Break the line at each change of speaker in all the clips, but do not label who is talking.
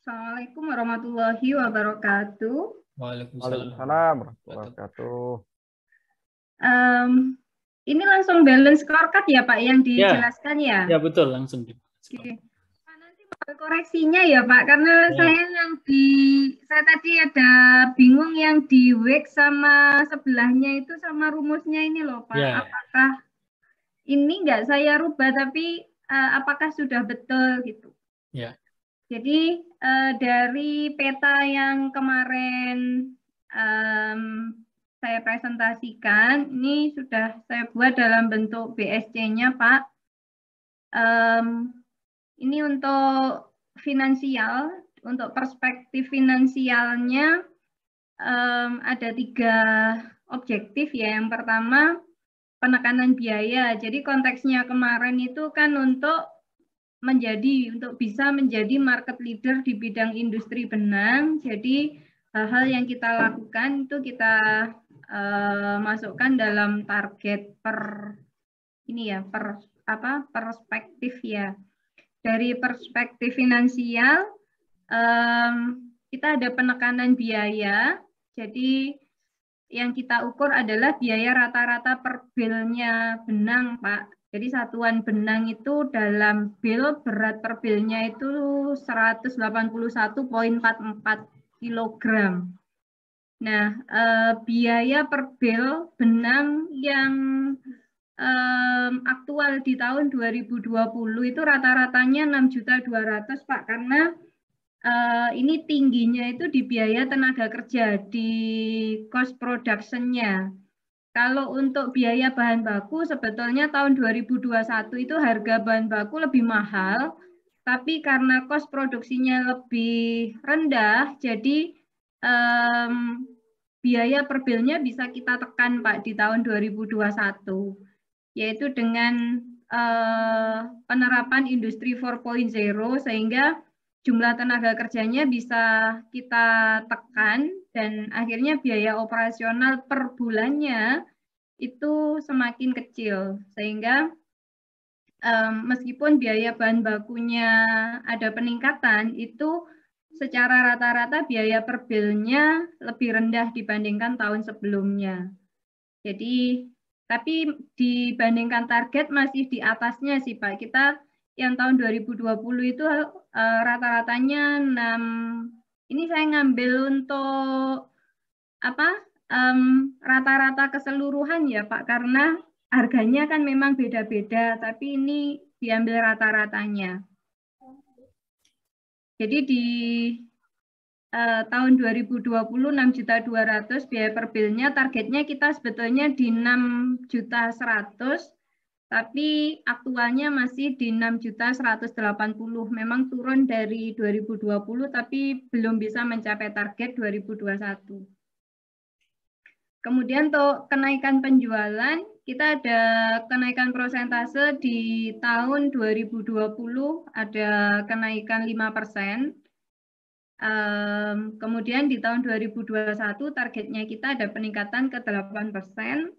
Assalamualaikum warahmatullahi wabarakatuh.
Waalaikumsalam warahmatullahi wabarakatuh.
Ini langsung balance scorecard ya Pak yang dijelaskan ya?
Ya betul, langsung.
Oke. Pak, nanti mau koreksinya ya Pak, karena saya tadi ada bingung yang di WEC sama sebelahnya itu sama rumusnya ini loh Pak.
Ya.
Apakah ini nggak saya rubah tapi apakah sudah betul gitu?
Ya.
Jadi dari peta yang kemarin saya presentasikan, ini sudah saya buat dalam bentuk BSC-nya Pak. Ini untuk finansial, untuk perspektif finansialnya ada 3 objektif ya. Yang pertama penekanan biaya. Jadi konteksnya kemarin itu kan untuk bisa menjadi market leader di bidang industri benang. Jadi hal-hal yang kita lakukan itu kita masukkan dalam target perspektif ya. Dari perspektif finansial kita ada penekanan biaya. Jadi yang kita ukur adalah biaya rata-rata per bilnya benang, Pak. Jadi satuan benang itu dalam bil, berat per bilnya itu 181,44 kg. Nah, biaya per bil benang yang aktual di tahun 2020 itu rata-ratanya 6.200.000 Pak, karena ini tingginya itu di biaya tenaga kerja, di cost production-nya. Kalau untuk biaya bahan baku sebetulnya tahun 2021 itu harga bahan baku lebih mahal, tapi karena cost produksinya lebih rendah, jadi biaya per bilnya bisa kita tekan Pak di tahun 2021, yaitu dengan penerapan industri 4.0 sehingga jumlah tenaga kerjanya bisa kita tekan dan akhirnya biaya operasional per bulannya itu semakin kecil, sehingga meskipun biaya bahan bakunya ada peningkatan, itu secara rata-rata biaya per bilnya lebih rendah dibandingkan tahun sebelumnya. Jadi tapi dibandingkan target masih di atasnya sih Pak. Kita yang tahun 2020 itu rata-ratanya 6. Ini saya ngambil untuk rata-rata keseluruhan ya Pak, karena harganya kan memang beda-beda, tapi ini diambil rata-ratanya. Jadi di tahun 2020 6.200.000 biaya per bilnya, targetnya kita sebetulnya di 6.100.000, tapi aktualnya masih di 6.180.000. Memang turun dari 2020, tapi belum bisa mencapai target 2021. Kemudian untuk kenaikan penjualan, kita ada kenaikan persentase di tahun 2020, ada kenaikan 5%. Kemudian di tahun 2021 targetnya kita ada peningkatan ke 8%.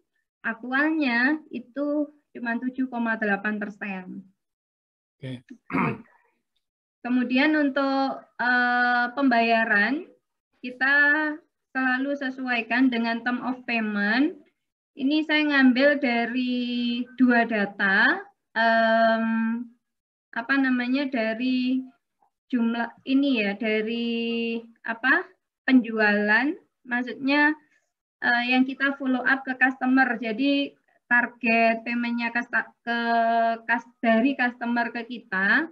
Aktualnya itu cuma 7,8%.
Oke.
Kemudian untuk pembayaran, kita selalu sesuaikan dengan term of payment. Ini saya ngambil dari 2 data, dari jumlah ini ya, dari penjualan, maksudnya yang kita follow up ke customer. Jadi target paymentnya dari customer ke kita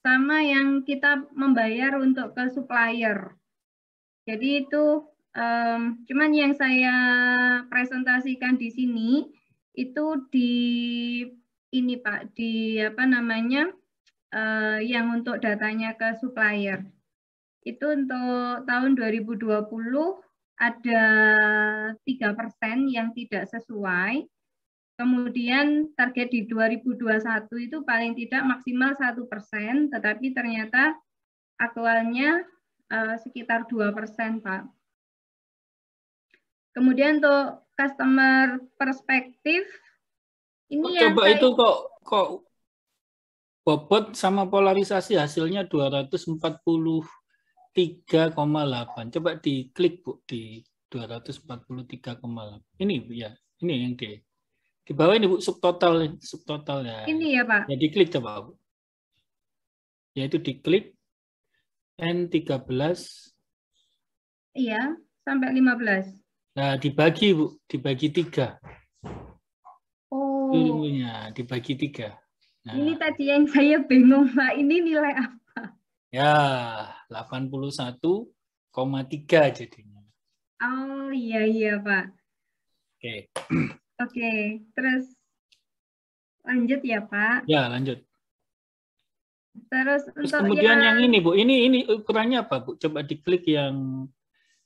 sama yang kita membayar untuk ke supplier. Jadi itu cuman yang saya presentasikan di sini itu di ini Pak, di yang untuk datanya ke supplier. Itu untuk tahun 2020 ada 3% yang tidak sesuai. Kemudian target di 2021 itu paling tidak maksimal 1%, tetapi ternyata aktualnya sekitar 2% Pak. Kemudian untuk customer perspektif, ini yang
coba itu kok kok bobot sama polarisasi hasilnya 243,8. Coba diklik Bu di 243,8. Ini Bu ya. Ini yang di bawah ini Bu subtotal ya.
Ini ya Pak.
Ya diklik coba Bu. Yaitu diklik N13.
Iya, sampai 15.
Nah, dibagi Bu, dibagi 3.
Oh.
Ilmunya dibagi 3. Nah,
ini tadi yang saya bingung Pak, ini nilai apa?
Ya, 81,3 jadinya.
Oh iya Pak.
Oke.
Oke, terus lanjut ya Pak.
Ya, lanjut.
Terus untuk
kemudian yang ini Bu, ini ukurannya apa Bu? Coba diklik yang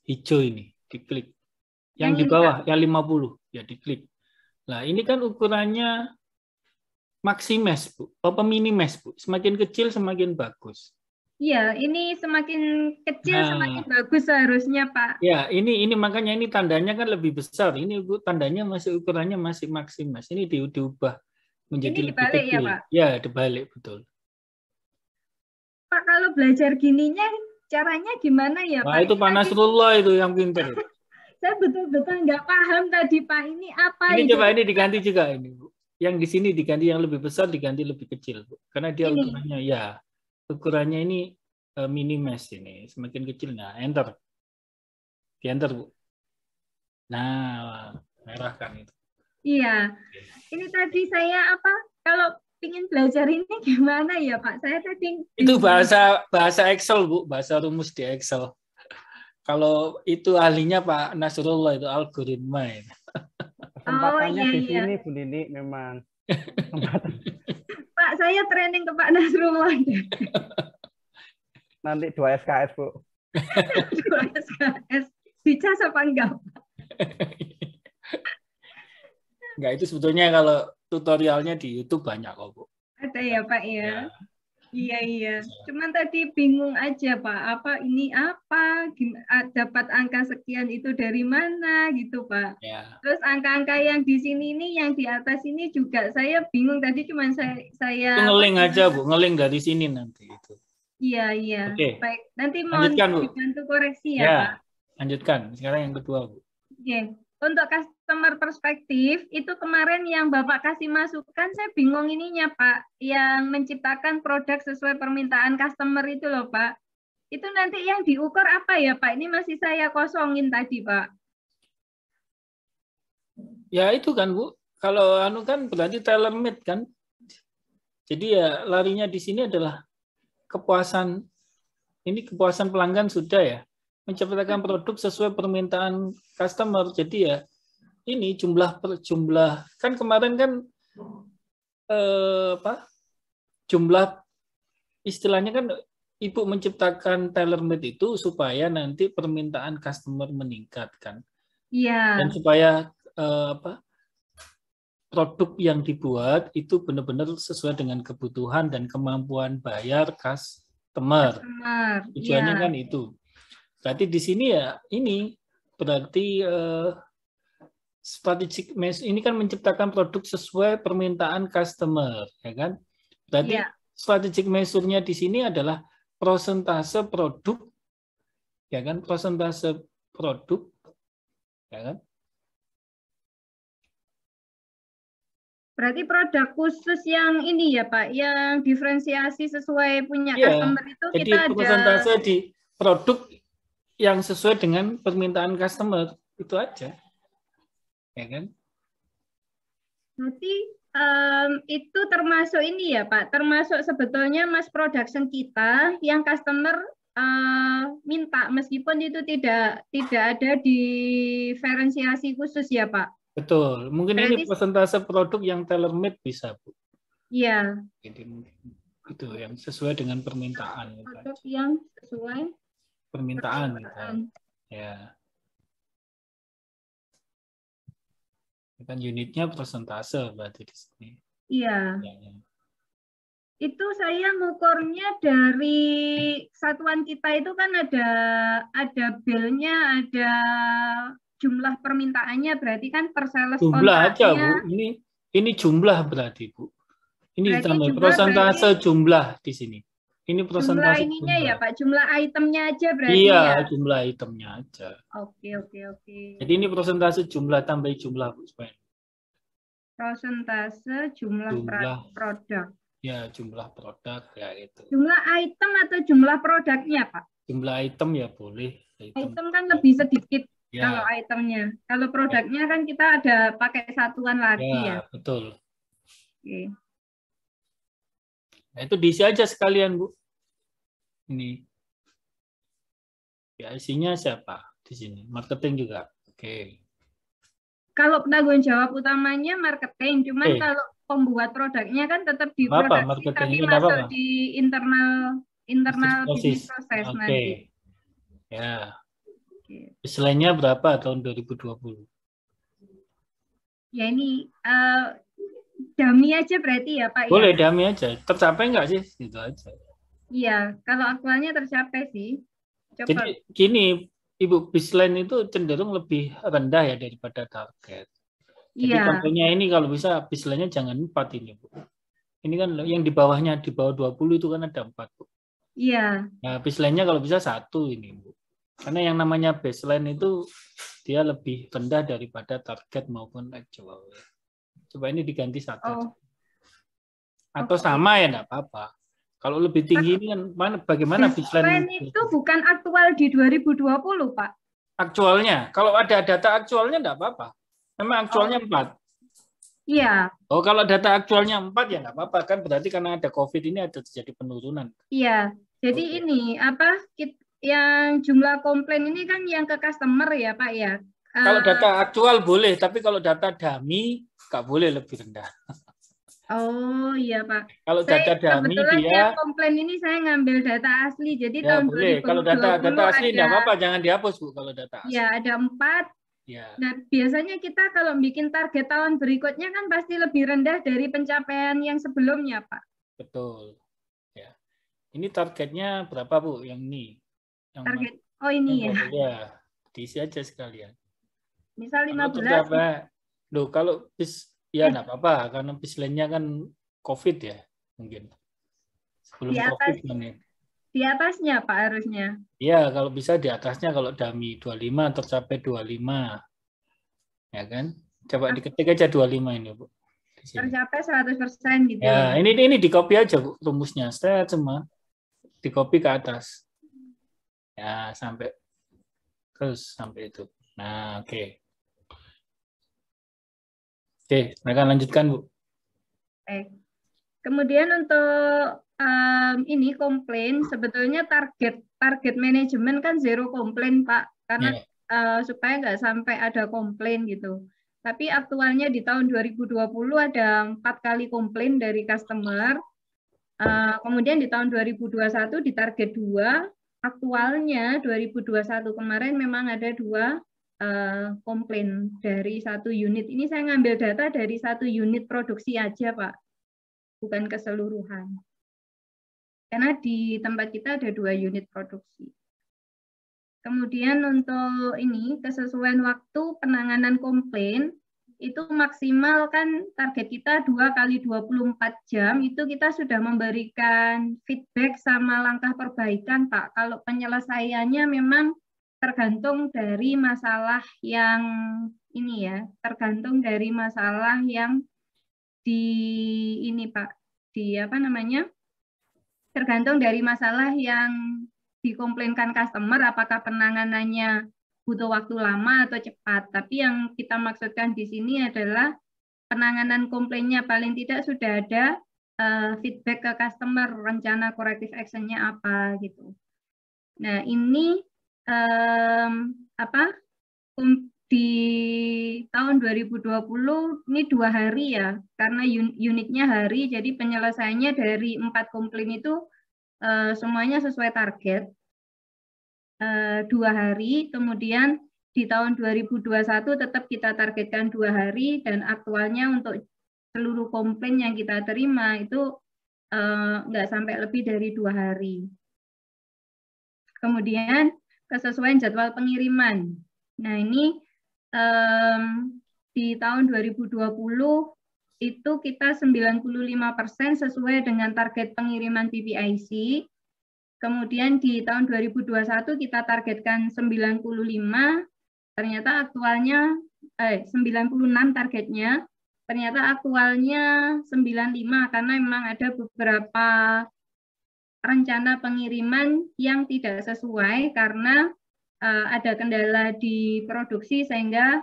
hijau ini, diklik. Yang di bawah, yang 50, ya diklik. Nah, ini kan ukurannya maksimes Bu, apa minimes Bu? Semakin kecil semakin bagus.
Iya, ini semakin kecil semakin bagus seharusnya Pak.
Ya, ini makanya ini tandanya kan lebih besar. Ini tandanya masih ukurannya masih maksimes. Ini diubah menjadi
ini
lebih
dibalik
kecil.
Ya Pak?
Ya, dibalik betul.
Pak, kalau belajar gininya caranya gimana ya
Pak?
Itu
Nasrullah itu yang pintar.
Saya betul-betul nggak paham tadi Pak, ini apa
ini
itu?
Coba ini diganti juga ini Bu. Yang di sini diganti yang lebih besar, diganti lebih kecil Bu. Karena dia ukurannya ya, ukurannya ini minimes ini, semakin kecil. Nah, enter. Di enter Bu. Nah, merah kan itu.
Iya. Ini tadi saya kalau ingin belajar ini gimana ya Pak? Saya tadi
itu bahasa Excel Bu, bahasa rumus di Excel. Kalau itu ahlinya Pak Nasrullah itu algoritma.
Kesempatannya di sini Bu Nini memang.
Pak, saya training ke Pak Nasrullah.
Nanti 2 SKS Bu.
2 SKS. Dicas apa enggak?
Enggak, itu sebetulnya kalau tutorialnya di YouTube banyak kok Bu.
Ada ya Pak ya? Iya. Cuman tadi bingung aja Pak, ini apa? Dapat angka sekian itu dari mana gitu Pak?
Ya.
Terus angka-angka yang di sini ini, yang di atas ini juga saya bingung tadi. Cuman saya
ngeling aja Bu, ngeling dari sini nanti itu.
Iya.
Oke.
Baik, nanti mohon dibantu koreksi ya Pak.
Lanjutkan. Sekarang yang kedua Bu.
Oke. Untuk customer perspektif, itu kemarin yang Bapak kasih masukan, saya bingung ininya Pak, yang menciptakan produk sesuai permintaan customer itu loh Pak. Itu nanti yang diukur apa ya Pak? Ini masih saya kosongin tadi Pak.
Ya itu kan Bu, kalau kan berarti tailor made kan. Jadi ya larinya di sini adalah kepuasan, ini kepuasan pelanggan sudah ya. Menciptakan produk sesuai permintaan customer. Jadi ya ini jumlah kan kemarin kan jumlah istilahnya kan Ibu menciptakan tailor made itu supaya nanti permintaan customer meningkat kan.
Iya.
Dan supaya produk yang dibuat itu benar-benar sesuai dengan kebutuhan dan kemampuan bayar customer. Tujuannya kan itu. Berarti di sini ya ini berarti strategic measure ini kan menciptakan produk sesuai permintaan customer, ya kan? Berarti strategic measure-nya di sini adalah persentase produk, ya kan? Persentase produk, ya kan?
Berarti produk khusus yang ini ya Pak, yang diferensiasi sesuai punya customer itu
jadi
kita ada.
Persentase di produk yang sesuai dengan permintaan customer itu aja, ya kan?
Berarti itu termasuk ini ya Pak, termasuk sebetulnya mass production kita yang customer minta meskipun itu tidak ada diferensiasi khusus ya Pak.
Betul, mungkin berarti, ini persentase produk yang tailor made bisa Bu.
Iya.
Jadi itu yang sesuai dengan permintaan.
Produk yang sesuai
permintaan. Ya. Kan unitnya persentase berarti di sini.
Iya. Itu saya ngukurnya dari satuan kita itu kan ada bill-nya, ada jumlah permintaannya, berarti kan per sales
jumlah aja Bu. Ini jumlah berarti Bu. Ini ditambah persentase jumlah di sini. Ini persentase
jumlah ininya ya Pak, jumlah itemnya aja berarti
iya,
ya?
Iya, jumlah itemnya aja.
Oke.
Jadi ini persentase jumlah tambah jumlah, Bu.
Persentase jumlah produk.
Ya, jumlah produk ya itu.
Jumlah item atau jumlah produknya, Pak?
Jumlah item ya boleh.
Item kan lebih sedikit
ya.
Kalau itemnya. Kalau produknya kan kita ada pakai satuan lagi ya.
Betul.
Oke.
Nah, itu diisi aja sekalian, Bu. Ini. Ya, isinya siapa di sini? Marketing juga. Oke.
Kalau penanggung jawab utamanya marketing, cuman kalau pembuat produknya kan tetap di produksi tapi masuk di internal bisnis proses nanti.
Ya. Selainnya berapa tahun 2020?
Ya ini dummy aja berarti ya Pak?
Boleh
ya?
dummy aja. Tercapai nggak sih? Itu aja.
Iya, kalau aktualnya tercapai sih. Coba.
Jadi gini, Ibu, baseline itu cenderung lebih rendah ya daripada target. Jadi contohnya ini kalau bisa baseline-nya jangan 4 ini, Bu. Ini kan yang di bawahnya, di bawah 20 itu kan ada 4, Bu.
Iya.
Nah, baseline-nya kalau bisa 1 ini, Bu. Karena yang namanya baseline itu dia lebih rendah daripada target maupun actual. Coba ini diganti 1. Atau sama ya enggak apa-apa. Kalau lebih tinggi ini kan bagaimana baseline
itu bukan aktual di 2020, Pak?
Aktualnya. Kalau ada data aktualnya enggak apa-apa. Memang aktualnya 4.
Iya.
Oh, kalau data aktualnya 4 ya enggak apa-apa kan, berarti karena ada COVID ini ada terjadi penurunan.
Iya. Jadi ini apa yang jumlah komplain ini kan yang ke customer ya, Pak ya?
Kalau data aktual boleh, tapi kalau data dummy enggak boleh lebih rendah.
Oh iya Pak.
Kalau data dummy dia
komplain ini saya ngambil data asli, jadi
ya,
tahun
boleh.
2020
kalau data asli enggak apa-apa, jangan dihapus Bu kalau data asli.
Ya ada 4.
Ya.
Nah biasanya kita kalau bikin target tahun berikutnya kan pasti lebih rendah dari pencapaian yang sebelumnya Pak.
Betul. Ya. Ini targetnya berapa Bu? Yang ini? Yang
target ini ya.
Ya, diisi aja sekalian.
Misal 15.
Loh kalau ya enggak apa-apa karena baseline-nya kan COVID ya mungkin. Sebelum COVID kan.
Di atasnya Pak harusnya.
Iya, kalau bisa di atasnya kalau dummy 25 tercapai 25. Ya kan? Coba diketik aja 25 ini, Bu.
Tercapai 100% gitu.
Ya, ini di-copy aja, Bu, rumusnya. Set semua. Di-copy ke atas. Ya, sampai itu. Nah, oke. Oke, mereka lanjutkan, Bu.
Kemudian untuk ini komplain, sebetulnya target manajemen kan 0 komplain, Pak. Karena supaya nggak sampai ada komplain gitu. Tapi aktualnya di tahun 2020 ada 4 kali komplain dari customer. Kemudian di tahun 2021 di target 2, aktualnya 2021 kemarin memang ada 2 komplain dari 1 unit. Ini saya ngambil data dari 1 unit produksi aja, Pak. Bukan keseluruhan. Karena di tempat kita ada 2 unit produksi. Kemudian untuk ini, kesesuaian waktu penanganan komplain, itu maksimal kan target kita 2 kali 24 jam, itu kita sudah memberikan feedback sama langkah perbaikan, Pak. Kalau penyelesaiannya memang tergantung dari masalah yang ini ya, tergantung dari masalah yang di ini Pak, di apa namanya? Tergantung dari masalah yang dikomplainkan customer, apakah penanganannya butuh waktu lama atau cepat. Tapi yang kita maksudkan di sini adalah penanganan komplainnya paling tidak sudah ada feedback ke customer, rencana corrective action-nya apa gitu. Nah ini di tahun 2020 ini 2 hari ya, karena unitnya hari, jadi penyelesaiannya dari 4 komplain itu semuanya sesuai target. 2 hari, kemudian di tahun 2021 tetap kita targetkan 2 hari, dan aktualnya untuk seluruh komplain yang kita terima itu nggak sampai lebih dari 2 hari. Kemudian kesesuaian jadwal pengiriman. Nah ini di tahun 2020 itu kita 95% sesuai dengan target pengiriman PPIC. Kemudian di tahun 2021 kita targetkan 95, ternyata aktualnya 96 targetnya, ternyata aktualnya 95 karena memang ada beberapa rencana pengiriman yang tidak sesuai karena ada kendala di produksi sehingga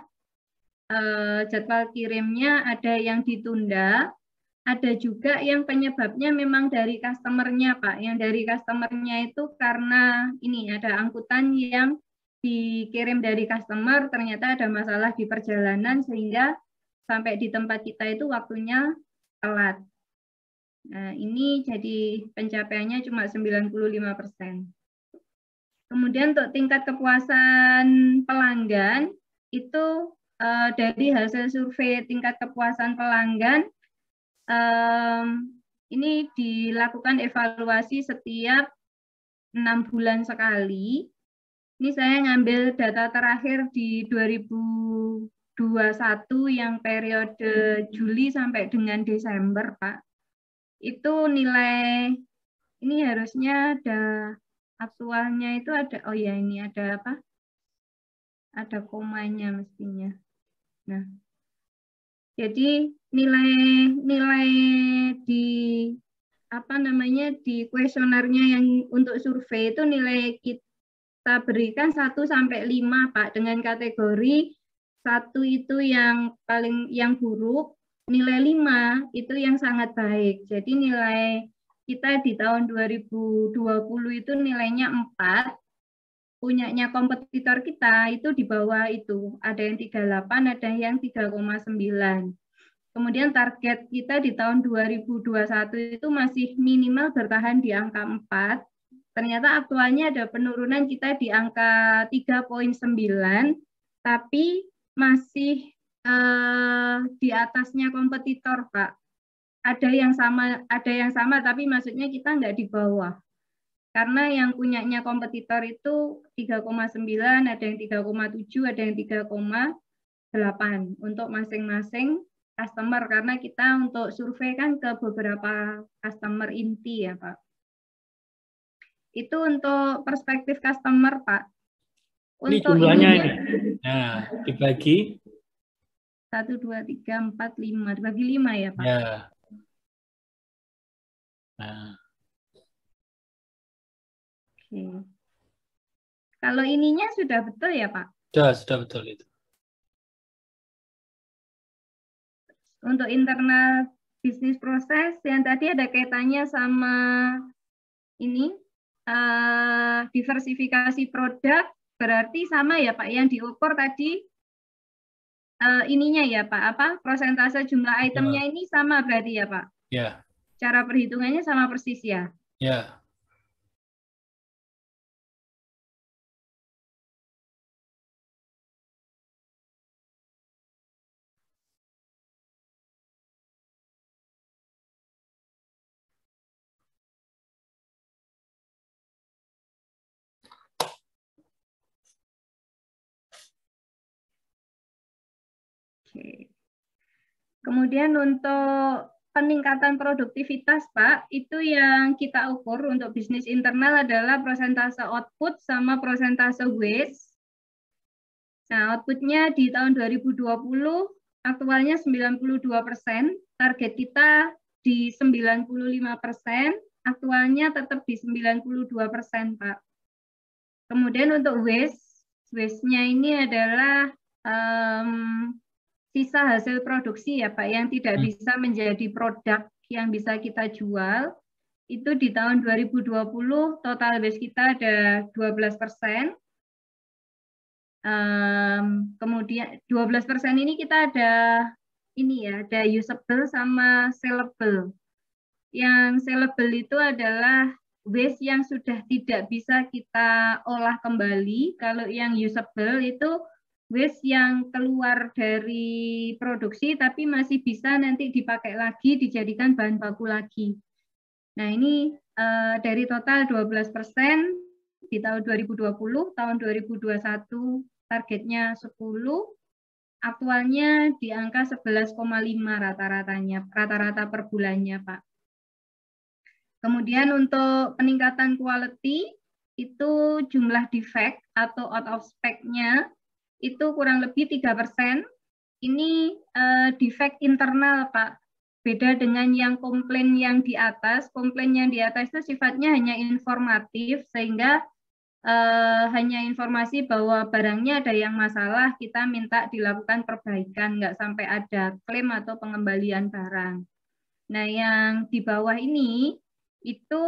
jadwal kirimnya ada yang ditunda, ada juga yang penyebabnya memang dari customer-nya, Pak. Yang dari customer-nya itu karena ini ada angkutan yang dikirim dari customer, ternyata ada masalah di perjalanan sehingga sampai di tempat kita itu waktunya telat. Nah, ini jadi pencapaiannya cuma 95%. Kemudian untuk tingkat kepuasan pelanggan, itu dari hasil survei tingkat kepuasan pelanggan, ini dilakukan evaluasi setiap 6 bulan sekali. Ini saya ngambil data terakhir di 2021 yang periode Juli sampai dengan Desember, Pak. Itu nilai, ini harusnya ada aktualnya itu ada, oh ya ini ada apa? Ada komanya mestinya. Nah, jadi nilai di apa namanya di kuesionernya yang untuk survei itu nilai kita berikan 1 sampai 5, Pak, dengan kategori 1 itu yang yang buruk, nilai 5 itu yang sangat baik. Jadi nilai kita di tahun 2020 itu nilainya 4. Punyanya kompetitor kita itu di bawah itu, ada yang 38, ada yang 3,9. Kemudian target kita di tahun 2021 itu masih minimal bertahan di angka 4. Ternyata aktualnya ada penurunan kita di angka 3,9, tapi masih di atasnya kompetitor, Pak. Ada yang sama, tapi maksudnya kita nggak di bawah. Karena yang punyanya kompetitor itu 3,9, ada yang 3,7, ada yang 3,8 untuk masing-masing customer. Karena kita untuk survei kan ke beberapa customer inti ya, Pak. Itu untuk perspektif customer, Pak.
Untuk ini jumlahnya ini. Nah, dibagi
1, 2, 3, 4, 5. Dibagi 5 ya, Pak?
Ya. Nah.
Oke. Kalau ininya sudah betul ya, Pak?
Sudah betul itu.
Untuk internal bisnis proses yang tadi ada kaitannya sama ini diversifikasi produk, berarti sama ya, Pak, yang diukur tadi ininya ya, Pak, apa persentase jumlah itemnya ini sama berarti ya, Pak?
Ya.
Cara perhitungannya sama persis ya?
Ya.
Oke. Kemudian untuk peningkatan produktivitas, Pak, itu yang kita ukur untuk bisnis internal adalah persentase output sama persentase waste. Nah, outputnya di tahun 2020 aktualnya 92%, target kita di 95%, aktualnya tetap di 92%, Pak. Kemudian untuk waste-nya ini adalah sisa hasil produksi ya, Pak, yang tidak bisa menjadi produk yang bisa kita jual. Itu di tahun 2020 total waste kita ada 12%. Kemudian 12% ini kita ada ini ya, ada usable sama sellable. Yang sellable itu adalah waste yang sudah tidak bisa kita olah kembali. Kalau yang usable itu waste yang keluar dari produksi tapi masih bisa nanti dipakai lagi, dijadikan bahan baku lagi. Nah, ini dari total 12% di tahun 2020, tahun 2021 targetnya 10, aktualnya di angka 11,5 rata-rata per bulannya, Pak. Kemudian untuk peningkatan quality, itu jumlah defect atau out of spec-nya itu kurang lebih 3%. Ini defect internal, Pak. Beda dengan yang komplain yang di atas. Komplain yang di atas itu sifatnya hanya informatif, sehingga hanya informasi bahwa barangnya ada yang masalah, kita minta dilakukan perbaikan, nggak sampai ada klaim atau pengembalian barang. Nah, yang di bawah ini itu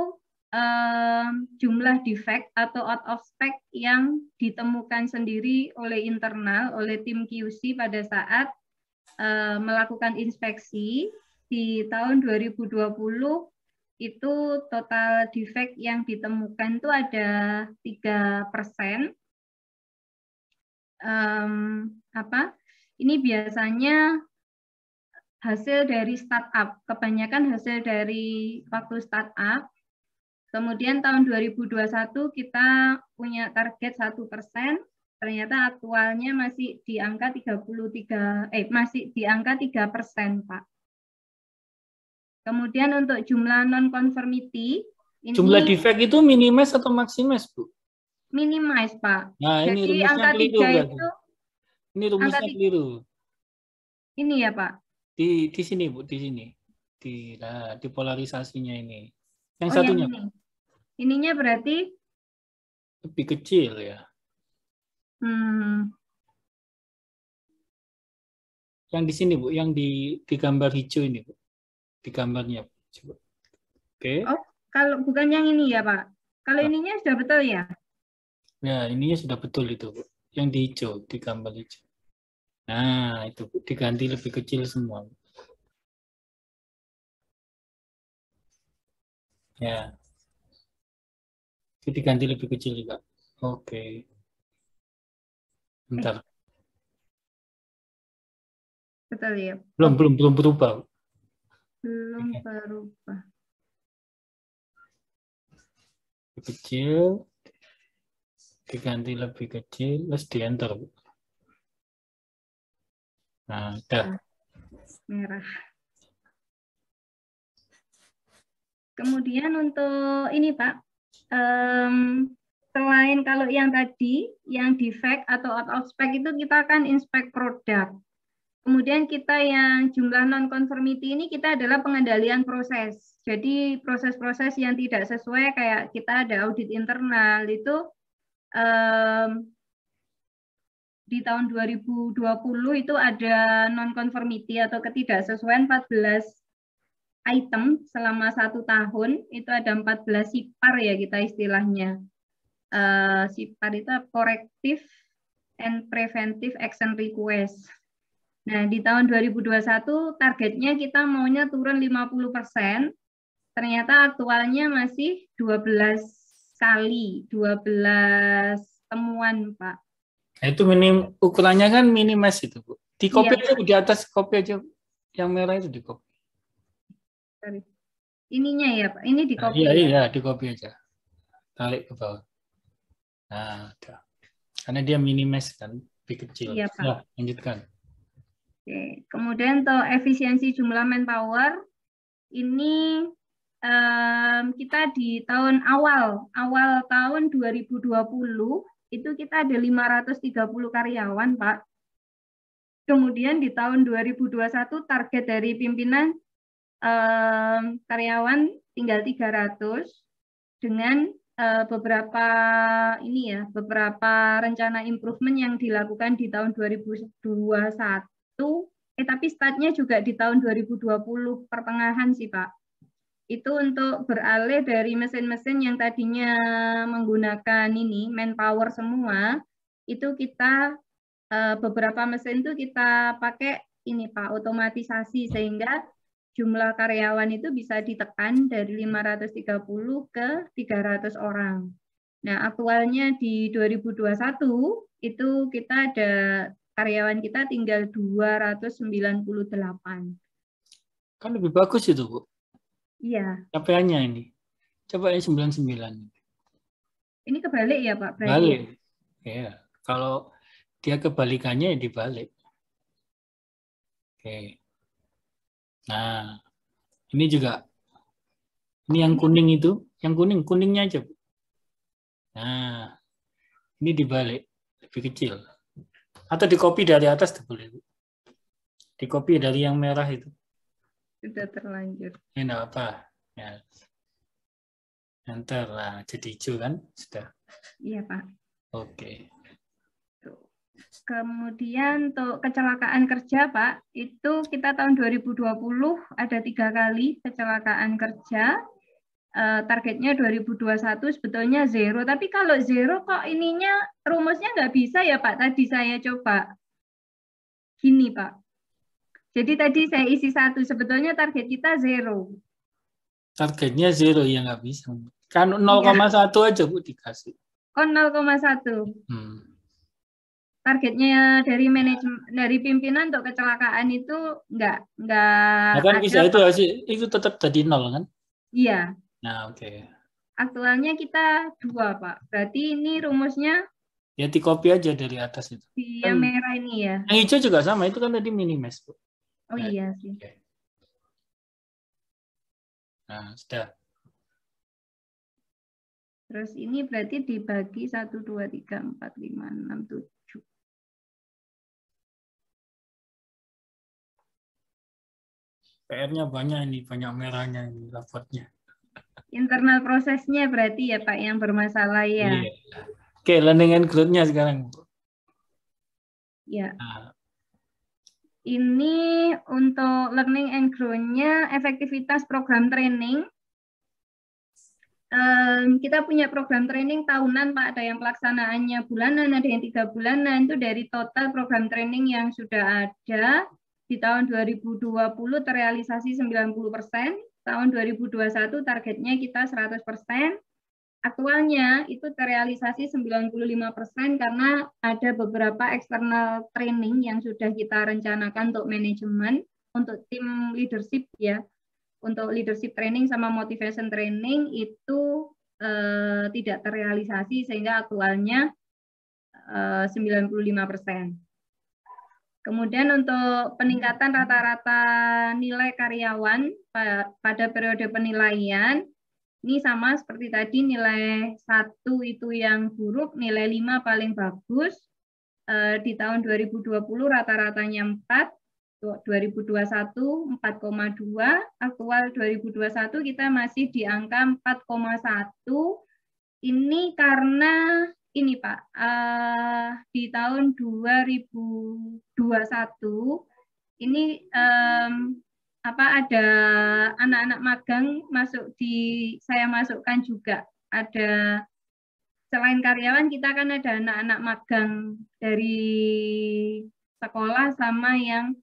jumlah defect atau out of spec yang ditemukan sendiri oleh internal, oleh tim QC pada saat melakukan inspeksi. Di tahun 2020 itu total defect yang ditemukan itu ada 3%. Ini biasanya hasil dari startup, kebanyakan hasil dari waktu startup. Kemudian tahun 2021 kita punya target 1%, ternyata aktualnya masih di angka 3%, Pak. Kemudian untuk jumlah non-conformity,
jumlah defect itu minimize atau maximize, Bu?
Minimize, Pak.
Nah,
jadi
ini rumusnya
angka 3
keliru,
itu
ini rumusnya keliru.
Ini ya, Pak.
Di sini, Bu, di sini. Di polarisasinya ini. Yang satunya.
Yang ini. Ininya berarti
lebih kecil ya. Yang di sini, Bu, yang di gambar hijau ini, Bu. Di gambarnya, Bu. Coba. Oke.
Oh, kalau bukan yang ini ya, Pak. Kalau ininya sudah betul ya?
Ya, ininya sudah betul itu, Bu. Yang di hijau, di gambar hijau. Nah, itu Bu, diganti lebih kecil semua. Ya. Itu diganti lebih kecil juga. Oke. Bentar.
Betul ya?
Belum berubah.
Belum berubah.
Lebih kecil. Diganti lebih kecil, terus di enter. Nah, udah.
Merah. Kemudian untuk ini, Pak, selain kalau yang tadi, yang defect atau out of spec itu kita akan inspect produk. Kemudian kita yang jumlah non-conformity ini kita adalah pengendalian proses. Jadi proses-proses yang tidak sesuai, kayak kita ada audit internal itu di tahun 2020 itu ada non-conformity atau ketidaksesuaian 14 item selama 1 tahun. Itu ada 14 SIPAR ya kita istilahnya. SIPAR itu Corrective and Preventive Action Request. Nah, di tahun 2021 targetnya kita maunya turun 50%. Ternyata aktualnya masih 12 temuan, Pak.
Nah, itu ukurannya kan minimis itu, Bu. Di copy aja, di atas copy aja. Yang merah itu di copy.
Ininya ya, Pak. Ini di copy.
Iya, di copy aja. Tarik ke bawah. Nah, udah. Karena dia minimis kan, lebih kecil.
Iya, Pak.
Nah, lanjutkan.
Oke. Kemudian untuk efisiensi jumlah manpower, ini kita di awal tahun 2020 itu kita ada 530 karyawan, Pak. Kemudian di tahun 2021 target dari pimpinan karyawan tinggal 300 dengan beberapa rencana improvement yang dilakukan di tahun 2021. Tapi startnya juga di tahun 2020 pertengahan sih, Pak. Itu untuk beralih dari mesin-mesin yang tadinya menggunakan manpower semua, itu kita beberapa mesin itu kita pakai Pak, otomatisasi, sehingga jumlah karyawan itu bisa ditekan dari 530 ke 300 orang. Nah, aktualnya di 2021 itu kita ada karyawan kita tinggal 298.
Kan lebih bagus itu, Bu.
Iya.
Capaiannya ini. Coba yang 99.
Ini kebalik ya, Pak?
Balik. Ya. Kalau dia kebalikannya ya dibalik. Oke. Nah, ini juga. Ini yang kuning itu, yang kuningnya aja, Bu. Nah, ini dibalik, lebih kecil. Atau di-copy dari atas tuh boleh, Bu. Di-copy dari yang merah itu.
Sudah terlanjur.
Ini enggak apa. Ya. Enter lah, jadi hijau kan? Sudah.
Iya, Pak.
Oke.
Kemudian untuk kecelakaan kerja, Pak, itu kita tahun 2020 ada 3 kali kecelakaan kerja. Targetnya 2021 sebetulnya 0. Tapi kalau 0 kok ininya rumusnya nggak bisa ya, Pak? Tadi saya coba. Gini, Pak. Jadi tadi saya isi 1, sebetulnya target kita 0.
Targetnya 0, ya nggak bisa. Kan 0,1 aja, Bu, dikasih.
Oh, 0,1. Targetnya dari manajemen, dari pimpinan untuk kecelakaan itu nggak
nah, kan
ada,
bisa itu tetap jadi 0 kan?
Iya.
Nah, oke.
Aktualnya kita 2, Pak. Berarti ini rumusnya
ya di-copy aja dari atas itu.
di yang merah ini ya.
Yang hijau juga sama, itu kan tadi minimes, Bu.
Oh
nah,
iya sih.
Okay. Nah, sudah.
Terus ini berarti dibagi 1, 2, 3, 4, 5, 6, 7.
PR-nya banyak ini, banyak merahnya ini rapotnya.
Internal prosesnya berarti ya Pak yang bermasalah ya.
Iya. Oke, learning and growth-nya sekarang.
Ya.
Nah.
Ini untuk learning and growth-nya efektivitas program training. Kita punya program training tahunan, Pak. Ada yang pelaksanaannya bulanan, ada yang 3 bulanan. Itu dari total program training yang sudah ada di tahun 2020 terrealisasi 90%. Tahun 2021 targetnya kita 100%. Aktualnya itu terrealisasi 95% karena ada beberapa eksternal training yang sudah kita rencanakan untuk manajemen, untuk tim leadership ya. Untuk leadership training sama motivation training itu tidak terrealisasi sehingga aktualnya 95%. Kemudian untuk peningkatan rata-rata nilai karyawan pada periode penilaian, ini sama seperti tadi, nilai 1 itu yang buruk, nilai 5 paling bagus. Di tahun 2020 rata-ratanya 4, 2021 4,2, aktual 2021 kita masih di angka 4,1. Ini karena ini Pak, di tahun 2021 ini ada anak-anak magang saya masukkan juga. Ada selain karyawan kita kan ada anak-anak magang dari sekolah sama yang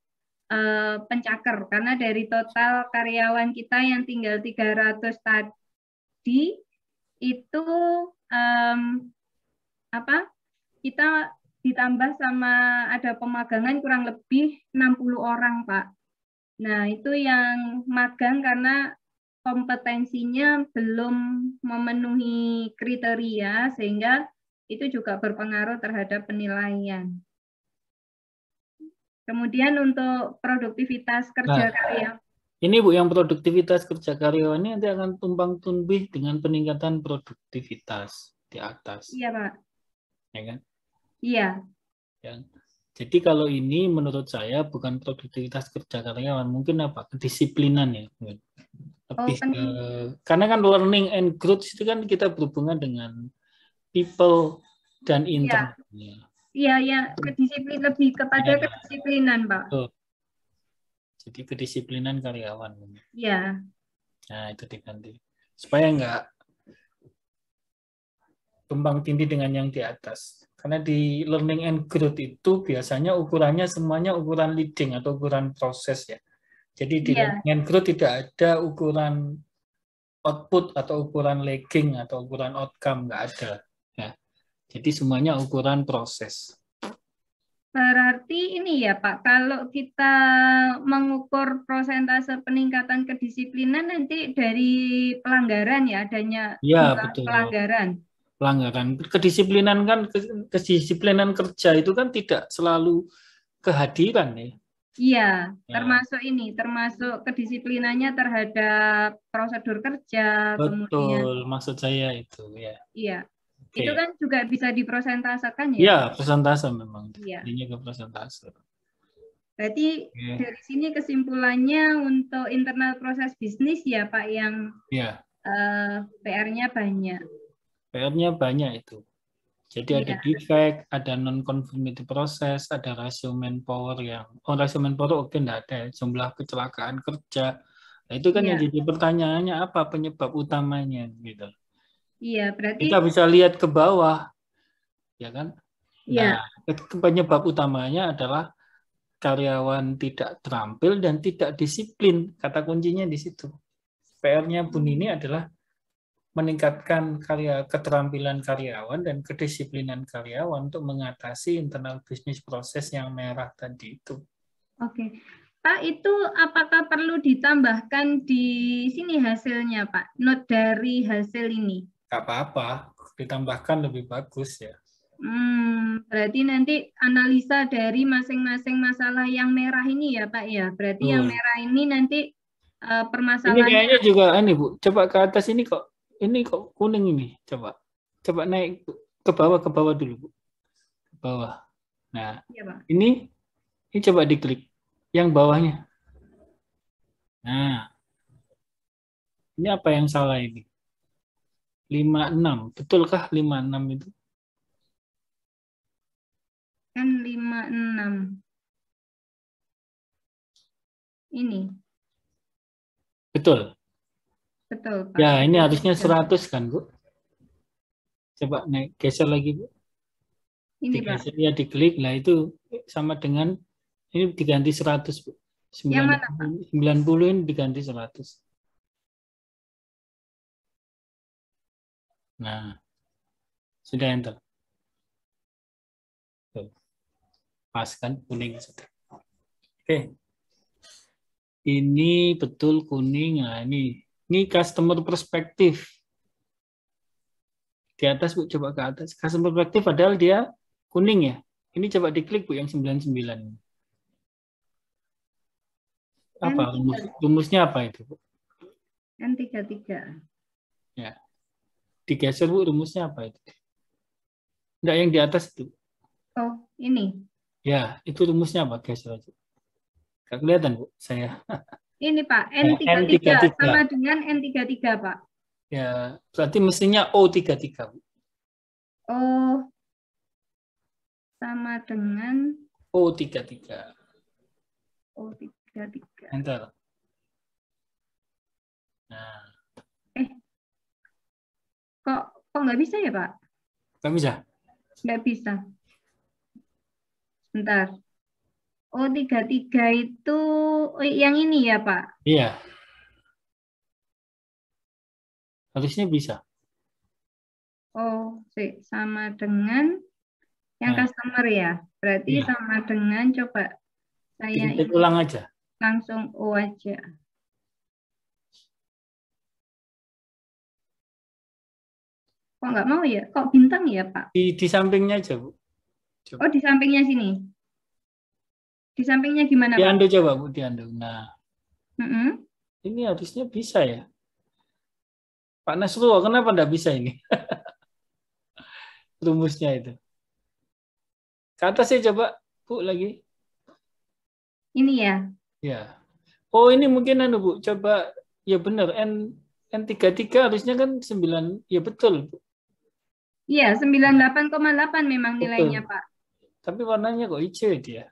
pencaker, karena dari total karyawan kita yang tinggal 300 tadi itu kita ditambah sama ada pemagangan kurang lebih 60 orang Pak. Nah itu yang magang karena kompetensinya belum memenuhi kriteria sehingga itu juga berpengaruh terhadap penilaian. Kemudian untuk produktivitas kerja karyawan.
Ini Bu, yang produktivitas kerja karyawan ini nanti akan tumpang tindih dengan peningkatan produktivitas di atas.
Iya Pak.
Ya kan?
Iya.
Ya. Jadi kalau ini menurut saya bukan produktivitas kerja karyawan, mungkin apa? Kedisiplinan ya. Lebih karena kan learning and growth itu kan kita berhubungan dengan people dan internal.
Iya, kedisiplin, lebih kepada kedisiplinan, Pak.
Jadi kedisiplinan karyawan.
Iya.
Nah, itu diganti. Supaya enggak tumpang tindih dengan yang di atas. Karena di learning and growth itu biasanya ukurannya semuanya ukuran leading atau ukuran proses ya. Jadi di learning and growth tidak ada ukuran output atau ukuran lagging atau ukuran outcome, enggak ada. Jadi semuanya ukuran proses.
Berarti ini ya Pak, kalau kita mengukur persentase peningkatan kedisiplinan nanti dari pelanggaran ya, adanya pelanggaran.
Pelanggaran. Kedisiplinan kan, kedisiplinan kerja itu kan tidak selalu kehadiran ya.
Iya,
Ya.
termasuk kedisiplinannya terhadap prosedur kerja, kemudian
Betul, maksud saya itu ya.
iya.
Oke.
Itu kan juga bisa dipresentasekan
Ya,
ya.
persentase memang.
Iya.
Jadinya ke persentase.
Berarti
Oke.
dari sini kesimpulannya untuk internal proses bisnis ya Pak yang
Ya,
PR-nya banyak.
PR-nya banyak itu. Jadi ada
Iya,
defect, ada non-conformity proses, ada rasio manpower rasio manpower oke enggak ada ya, jumlah kecelakaan kerja. Nah, itu kan yang
iya,
jadi pertanyaannya apa penyebab utamanya gitu.
iya. Berarti
Kita bisa lihat ke bawah, ya kan?
iya,
Nah, penyebab utamanya adalah karyawan tidak terampil dan tidak disiplin. Kata kuncinya di situ. PR-nya Bu Nini adalah meningkatkan keterampilan karyawan dan kedisiplinan karyawan untuk mengatasi internal bisnis proses yang merah tadi itu.
oke. Pak, itu apakah perlu ditambahkan di sini hasilnya Pak? Not dari hasil ini.
Nggak apa-apa, ditambahkan lebih bagus ya.
Berarti nanti analisa dari masing-masing masalah yang merah ini ya Pak ya. Berarti yang
Betul.
merah ini nanti
Ini
permasalahannya.
kayaknya juga ini Bu, coba ke atas ini kok kuning ini, coba naik ke bawah dulu Bu, ke bawah. Nah,
Ya, Pak.
ini coba diklik yang bawahnya. Nah, ini apa yang salah ini? 56, betulkah 56 itu?
Kan 56. Ini.
Betul.
Betul, Pak.
Ya, ini harusnya 100 kan, Bu? Coba naik, geser lagi, Bu.
Ini, Pak.
Digeser, ya diklik, lah itu sama dengan, ini diganti 100, Bu.
Yang mana, Pak?
90 ini diganti 100. Nah, sudah enter. Tuh. Pas kan, kuning. Oke. Ini betul kuning. Nah, ini customer perspektif. Di atas, Bu, coba ke atas. Customer perspektif padahal dia kuning ya. Ini coba diklik, Bu, yang 99. Apa rumusnya apa itu, Bu?
N33.
Ya. Digeser, Bu, rumusnya apa itu? Enggak, yang di atas itu.
Oh, ini.
Ya, itu rumusnya apa? Geser aja. Nggak kelihatan, Bu, saya.
Ini, Pak.
N33.
N33 sama dengan N33, Pak.
Ya, berarti mestinya O33, Bu.
Oh, sama dengan
O33.
O33.
Enter. Nah.
Kok nggak bisa ya, Pak?
Nggak bisa?
Nggak bisa. Bentar. O33 itu yang ini ya, Pak?
Iya. Harusnya bisa.
Oh, sama dengan yang customer ya. Berarti
iya.
sama dengan, coba saya
ulang aja.
Langsung O aja. Kok nggak mau ya? Kok bintang ya, Pak?
Di sampingnya aja, Bu.
Coba. Oh, di sampingnya sini. Di sampingnya gimana, Pak?
Diandu coba, Bu, diandu. Nah,
ini
harusnya bisa ya. Pak Nasrullah, kenapa nggak bisa ini? Rumusnya itu. Ke atas ya coba, Bu, lagi.
Ini ya?
Ya. Oh, ini mungkin Bu, coba, ya benar, N33 harusnya kan 9, ya betul, Bu.
Iya, 98,8 memang nilainya, Pak.
Tapi warnanya kok hijau dia.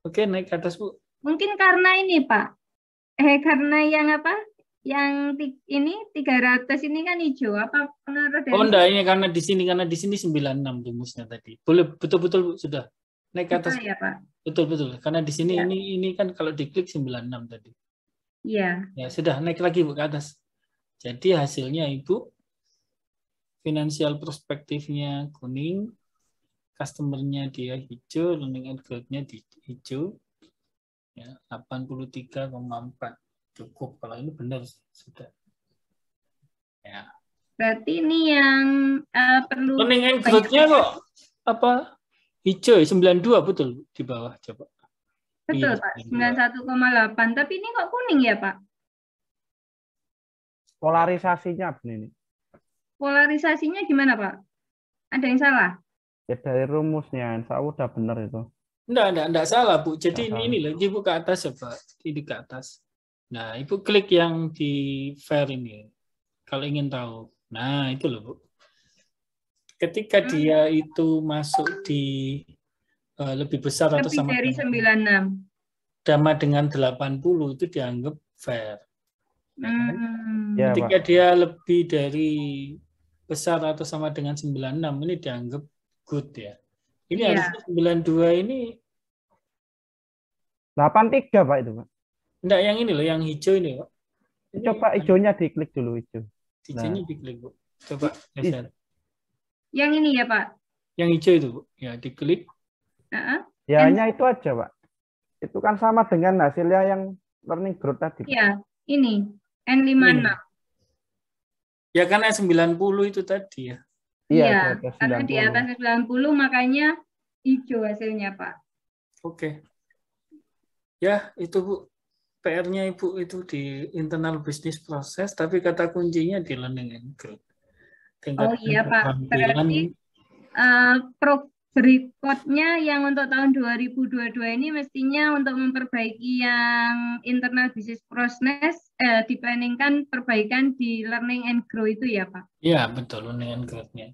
Oke, naik ke atas, Bu.
Mungkin karena ini, Pak. Karena yang apa? Yang ini 300 ini kan hijau. Apa pengaruh dari?
Oh, enggak, ini karena di sini 96 rumusnya tadi. Boleh, betul-betul, Bu, sudah. Naik ke atas.
Ya, Pak.
Betul-betul. Karena di sini ini kan kalau diklik 96 tadi.
Iya.
Ya, sudah naik lagi, Bu, ke atas. Jadi hasilnya Ibu finansial perspektifnya kuning, customer-nya dia hijau, learning and growth-nya di hijau. Ya, 83,4. Cukup kalau ini benar sudah. Ya.
Berarti ini yang perlu
learning and growth-nya kok apa? Hijau 92 betul di bawah coba.
Betul,
Iya,
Pak. 91,8. Tapi ini kok kuning ya, Pak?
Polarisasinya ini.
Polarisasinya gimana, Pak? Ada yang salah?
Ya dari rumusnya, saya udah benar itu.
Enggak salah, Bu. Jadi
Nggak
ini loh, Ibu ke atas ya, Pak. Ini ke atas. Nah, Ibu klik yang di fair ini. Kalau ingin tahu. Nah, itu loh, Bu. Ketika dia itu masuk di lebih besar atau
Lebih
sama
dari 96.
dengan 80 itu dianggap fair. Ya kan?
Ya,
Ketika
Pak.
dia lebih dari besar atau sama dengan 96 ini dianggap good ya. Ini
Iya.
harusnya 92 ini
83, Pak itu, Pak.
enggak, yang ini loh, yang hijau ini, Pak.
Coba hijaunya diklik dulu hijau.
Hijaunya diklik, Bu. Coba geser.
Yang ini ya, Pak?
Yang hijau itu, Bu. Ya, diklik.
Ya, hanya itu aja, Pak. Itu kan sama dengan hasilnya yang learning growth tadi.
Iya, ini N56.
Ya karena 90 itu tadi ya.
Iya, karena di atas 90 makanya hijau hasilnya, Pak.
Oke. Ya, itu Bu. PR-nya Ibu itu di internal business process, tapi kata kuncinya di learning and growth.
Oh iya, Pak. Berarti berikutnya yang untuk tahun 2022 ini mestinya untuk memperbaiki yang internal business process, diplaningkan perbaikan di learning and grow itu ya, Pak?
Iya, betul. Learning and growth-nya.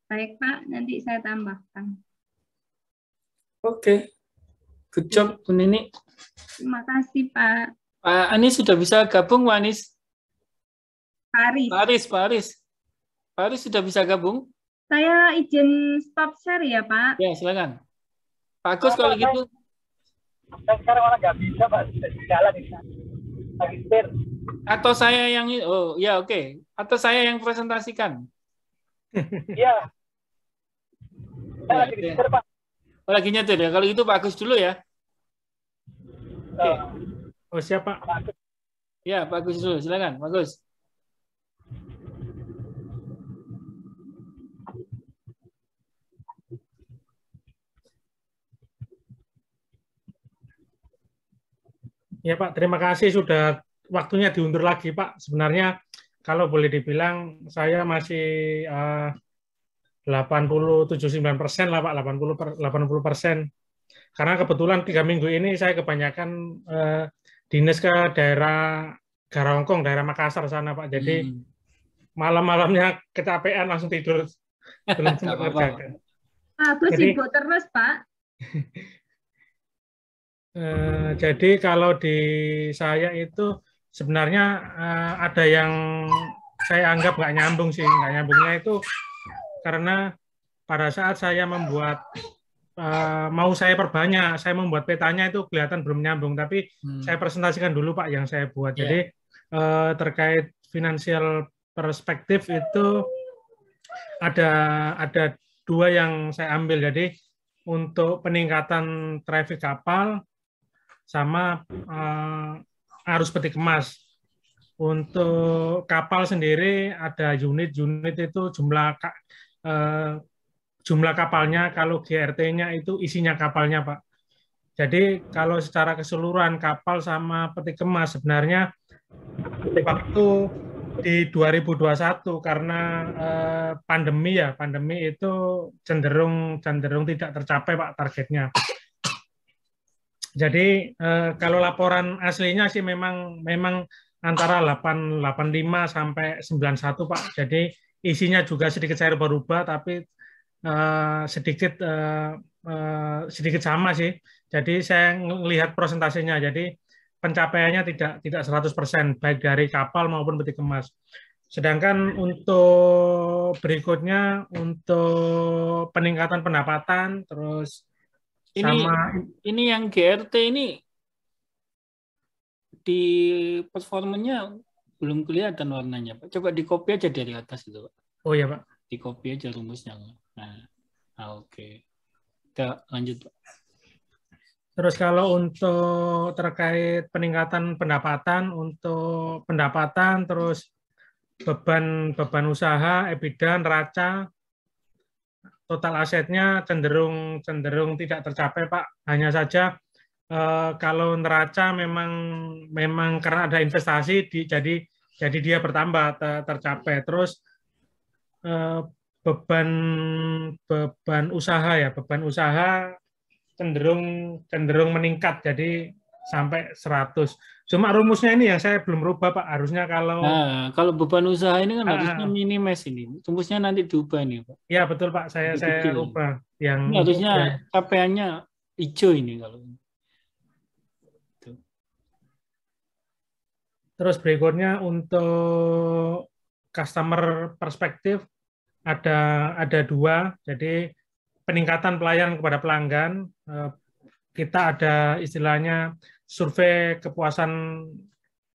Baik, Pak. Nanti saya tambahkan.
Oke. Good job, Bu Nini.
Terima kasih, Pak.
Pak Anis sudah bisa gabung, Pak Anis?
Paris.
Pak Aris sudah bisa gabung?
Saya izin stop share ya, Pak.
Ya, silakan. Pak Agus kalau gitu.
Saya sekarang malah nggak bisa, Pak. Sudah di jalan ini. Lagi setir.
Atau saya yang, oh ya oke. Atau saya yang presentasikan.
Iya. Saya lagi di setir, Pak.
Oh, lagi nyetir ya. Kalau itu Pak Agus dulu ya. Oke.
Oh, siapa?
Ya, Pak Agus dulu. Silakan, Pak Agus.
Ya Pak, terima kasih sudah waktunya diundur lagi Pak. Sebenarnya kalau boleh dibilang saya masih 87-9% lah Pak, 80%. Karena kebetulan 3 minggu ini saya kebanyakan dinas ke daerah Garongkong, daerah Makassar sana Pak. Jadi malam-malamnya kecapean langsung tidur. Belum sempat kerjakan.
Bagus sibuk terus Pak.
Jadi kalau di saya itu sebenarnya ada yang saya anggap nggak nyambung sih. Nggak nyambungnya itu karena pada saat saya membuat mau saya perbanyak, saya membuat petanya itu kelihatan belum nyambung. Tapi saya presentasikan dulu Pak yang saya buat. Jadi terkait financial perspektif itu ada 2 yang saya ambil. Jadi untuk peningkatan traffic kapal sama arus peti kemas. Untuk kapal sendiri ada unit-unit itu jumlah kapalnya, kalau GRT-nya itu isinya kapalnya Pak. Jadi kalau secara keseluruhan kapal sama peti kemas sebenarnya waktu di 2021 karena pandemi itu cenderung tidak tercapai Pak targetnya. Jadi kalau laporan aslinya sih memang antara 885 sampai 91 Pak. Jadi isinya juga sedikit saya berubah tapi sedikit sama sih. Jadi saya melihat presentasinya. Jadi pencapaiannya tidak 100% baik dari kapal maupun peti kemas. Sedangkan untuk berikutnya untuk peningkatan pendapatan terus
ini yang GRT ini di performanya belum kelihatan warnanya, Pak. Coba di copy aja dari atas itu, Pak.
Oh ya, Pak.
Di copy aja rumusnya. Nah, oke. Kita lanjut, Pak.
Terus kalau untuk terkait peningkatan pendapatan, untuk pendapatan terus beban usaha, EBITDA, neraca, total asetnya cenderung tidak tercapai Pak. Hanya saja kalau neraca memang karena ada investasi jadi dia bertambah tercapai. Terus beban usaha cenderung meningkat jadi sampai 100. Cuma rumusnya ini yang saya belum rubah Pak. Harusnya
kalau beban usaha ini kan harusnya minimis ini. Rumusnya nanti diubah ini Pak.
Ya betul Pak, saya rubah yang
ini harusnya capaiannya hijau ini kalau ini.
Terus berikutnya untuk customer perspektif ada 2. Jadi peningkatan pelayanan kepada pelanggan, kita ada istilahnya survei kepuasan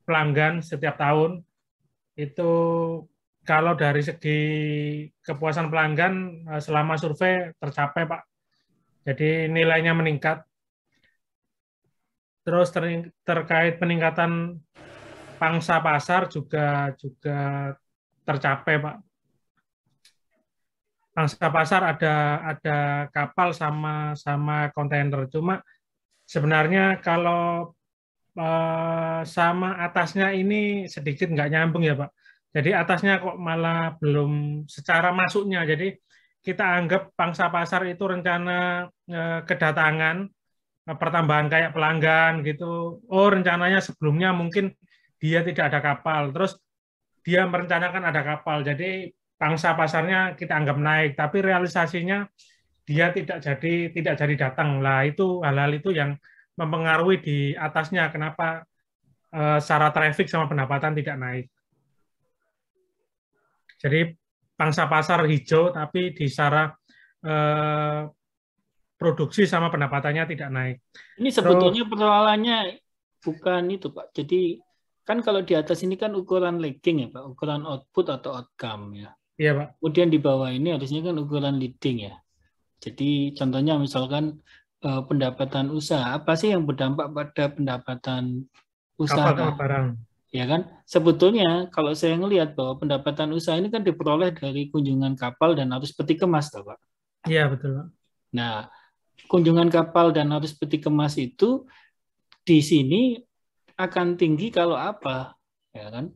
pelanggan setiap tahun. Itu kalau dari segi kepuasan pelanggan selama survei tercapai Pak. Jadi nilainya meningkat. Terus terkait peningkatan pangsa pasar juga tercapai Pak. Pangsa pasar ada kapal sama kontainer. Cuma sebenarnya kalau sama atasnya ini sedikit nggak nyambung ya Pak. Jadi atasnya kok malah belum secara masuknya. Jadi kita anggap pangsa pasar itu rencana kedatangan, pertambahan kayak pelanggan gitu. Oh rencananya sebelumnya mungkin dia tidak ada kapal. Terus dia merencanakan ada kapal. Jadi pangsa pasarnya kita anggap naik, tapi realisasinya dia tidak jadi datang. Lah itu hal-hal itu yang mempengaruhi di atasnya kenapa secara traffic sama pendapatan tidak naik. Jadi pangsa pasar hijau tapi di secara produksi sama pendapatannya tidak naik.
Ini sebetulnya persoalannya bukan itu Pak. Jadi kan kalau di atas ini kan ukuran lagging ya Pak, ukuran output atau outcome ya.
Iya Pak.
Kemudian di bawah ini harusnya kan ukuran leading ya. Jadi contohnya misalkan pendapatan usaha, apa sih yang berdampak pada pendapatan usaha?
Kapal barang.
Ya kan? Sebetulnya kalau saya ngelihat bahwa pendapatan usaha ini kan diperoleh dari kunjungan kapal dan arus peti kemas, Pak.
Iya betul Pak.
Nah, kunjungan kapal dan arus peti kemas itu di sini akan tinggi kalau apa, ya kan?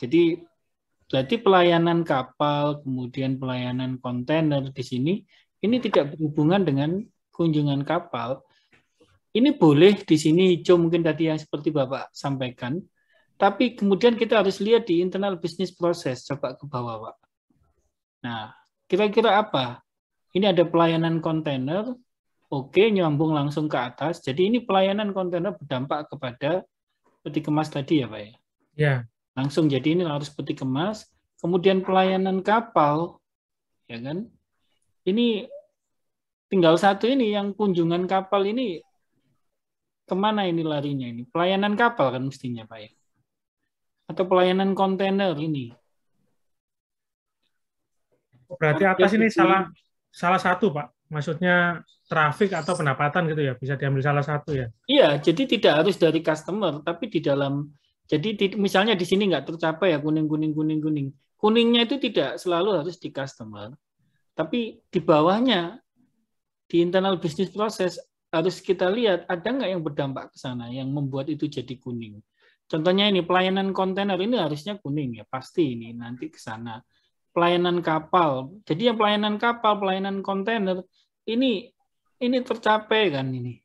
Jadi berarti pelayanan kapal, kemudian pelayanan kontainer di sini, ini tidak berhubungan dengan kunjungan kapal. Ini boleh di sini hijau mungkin tadi yang seperti Bapak sampaikan, tapi kemudian kita harus lihat di internal business process, coba ke bawah Pak. Nah, kira-kira apa? Ini ada pelayanan kontainer, oke, nyambung langsung ke atas. Jadi ini pelayanan kontainer berdampak kepada peti kemas tadi ya Pak ya?
Ya.
Langsung jadi ini harus peti kemas, kemudian pelayanan kapal, ya kan? Ini tinggal satu ini yang kunjungan kapal ini kemana ini larinya ini? Pelayanan kapal kan mestinya Pak ya? Atau pelayanan kontainer ini?
Berarti atas ini salah satu Pak, maksudnya traffic atau pendapatan gitu ya, bisa diambil salah satu ya?
Iya, jadi tidak harus dari customer, tapi di dalam. Jadi misalnya di sini nggak tercapai ya kuning. Kuningnya itu tidak selalu harus di customer, tapi di bawahnya di internal business process harus kita lihat ada nggak yang berdampak ke sana yang membuat itu jadi kuning. Contohnya ini pelayanan kontainer ini harusnya kuning ya pasti ini nanti ke sana. Pelayanan kapal, jadi yang pelayanan kapal, pelayanan kontainer ini tercapai kan ini.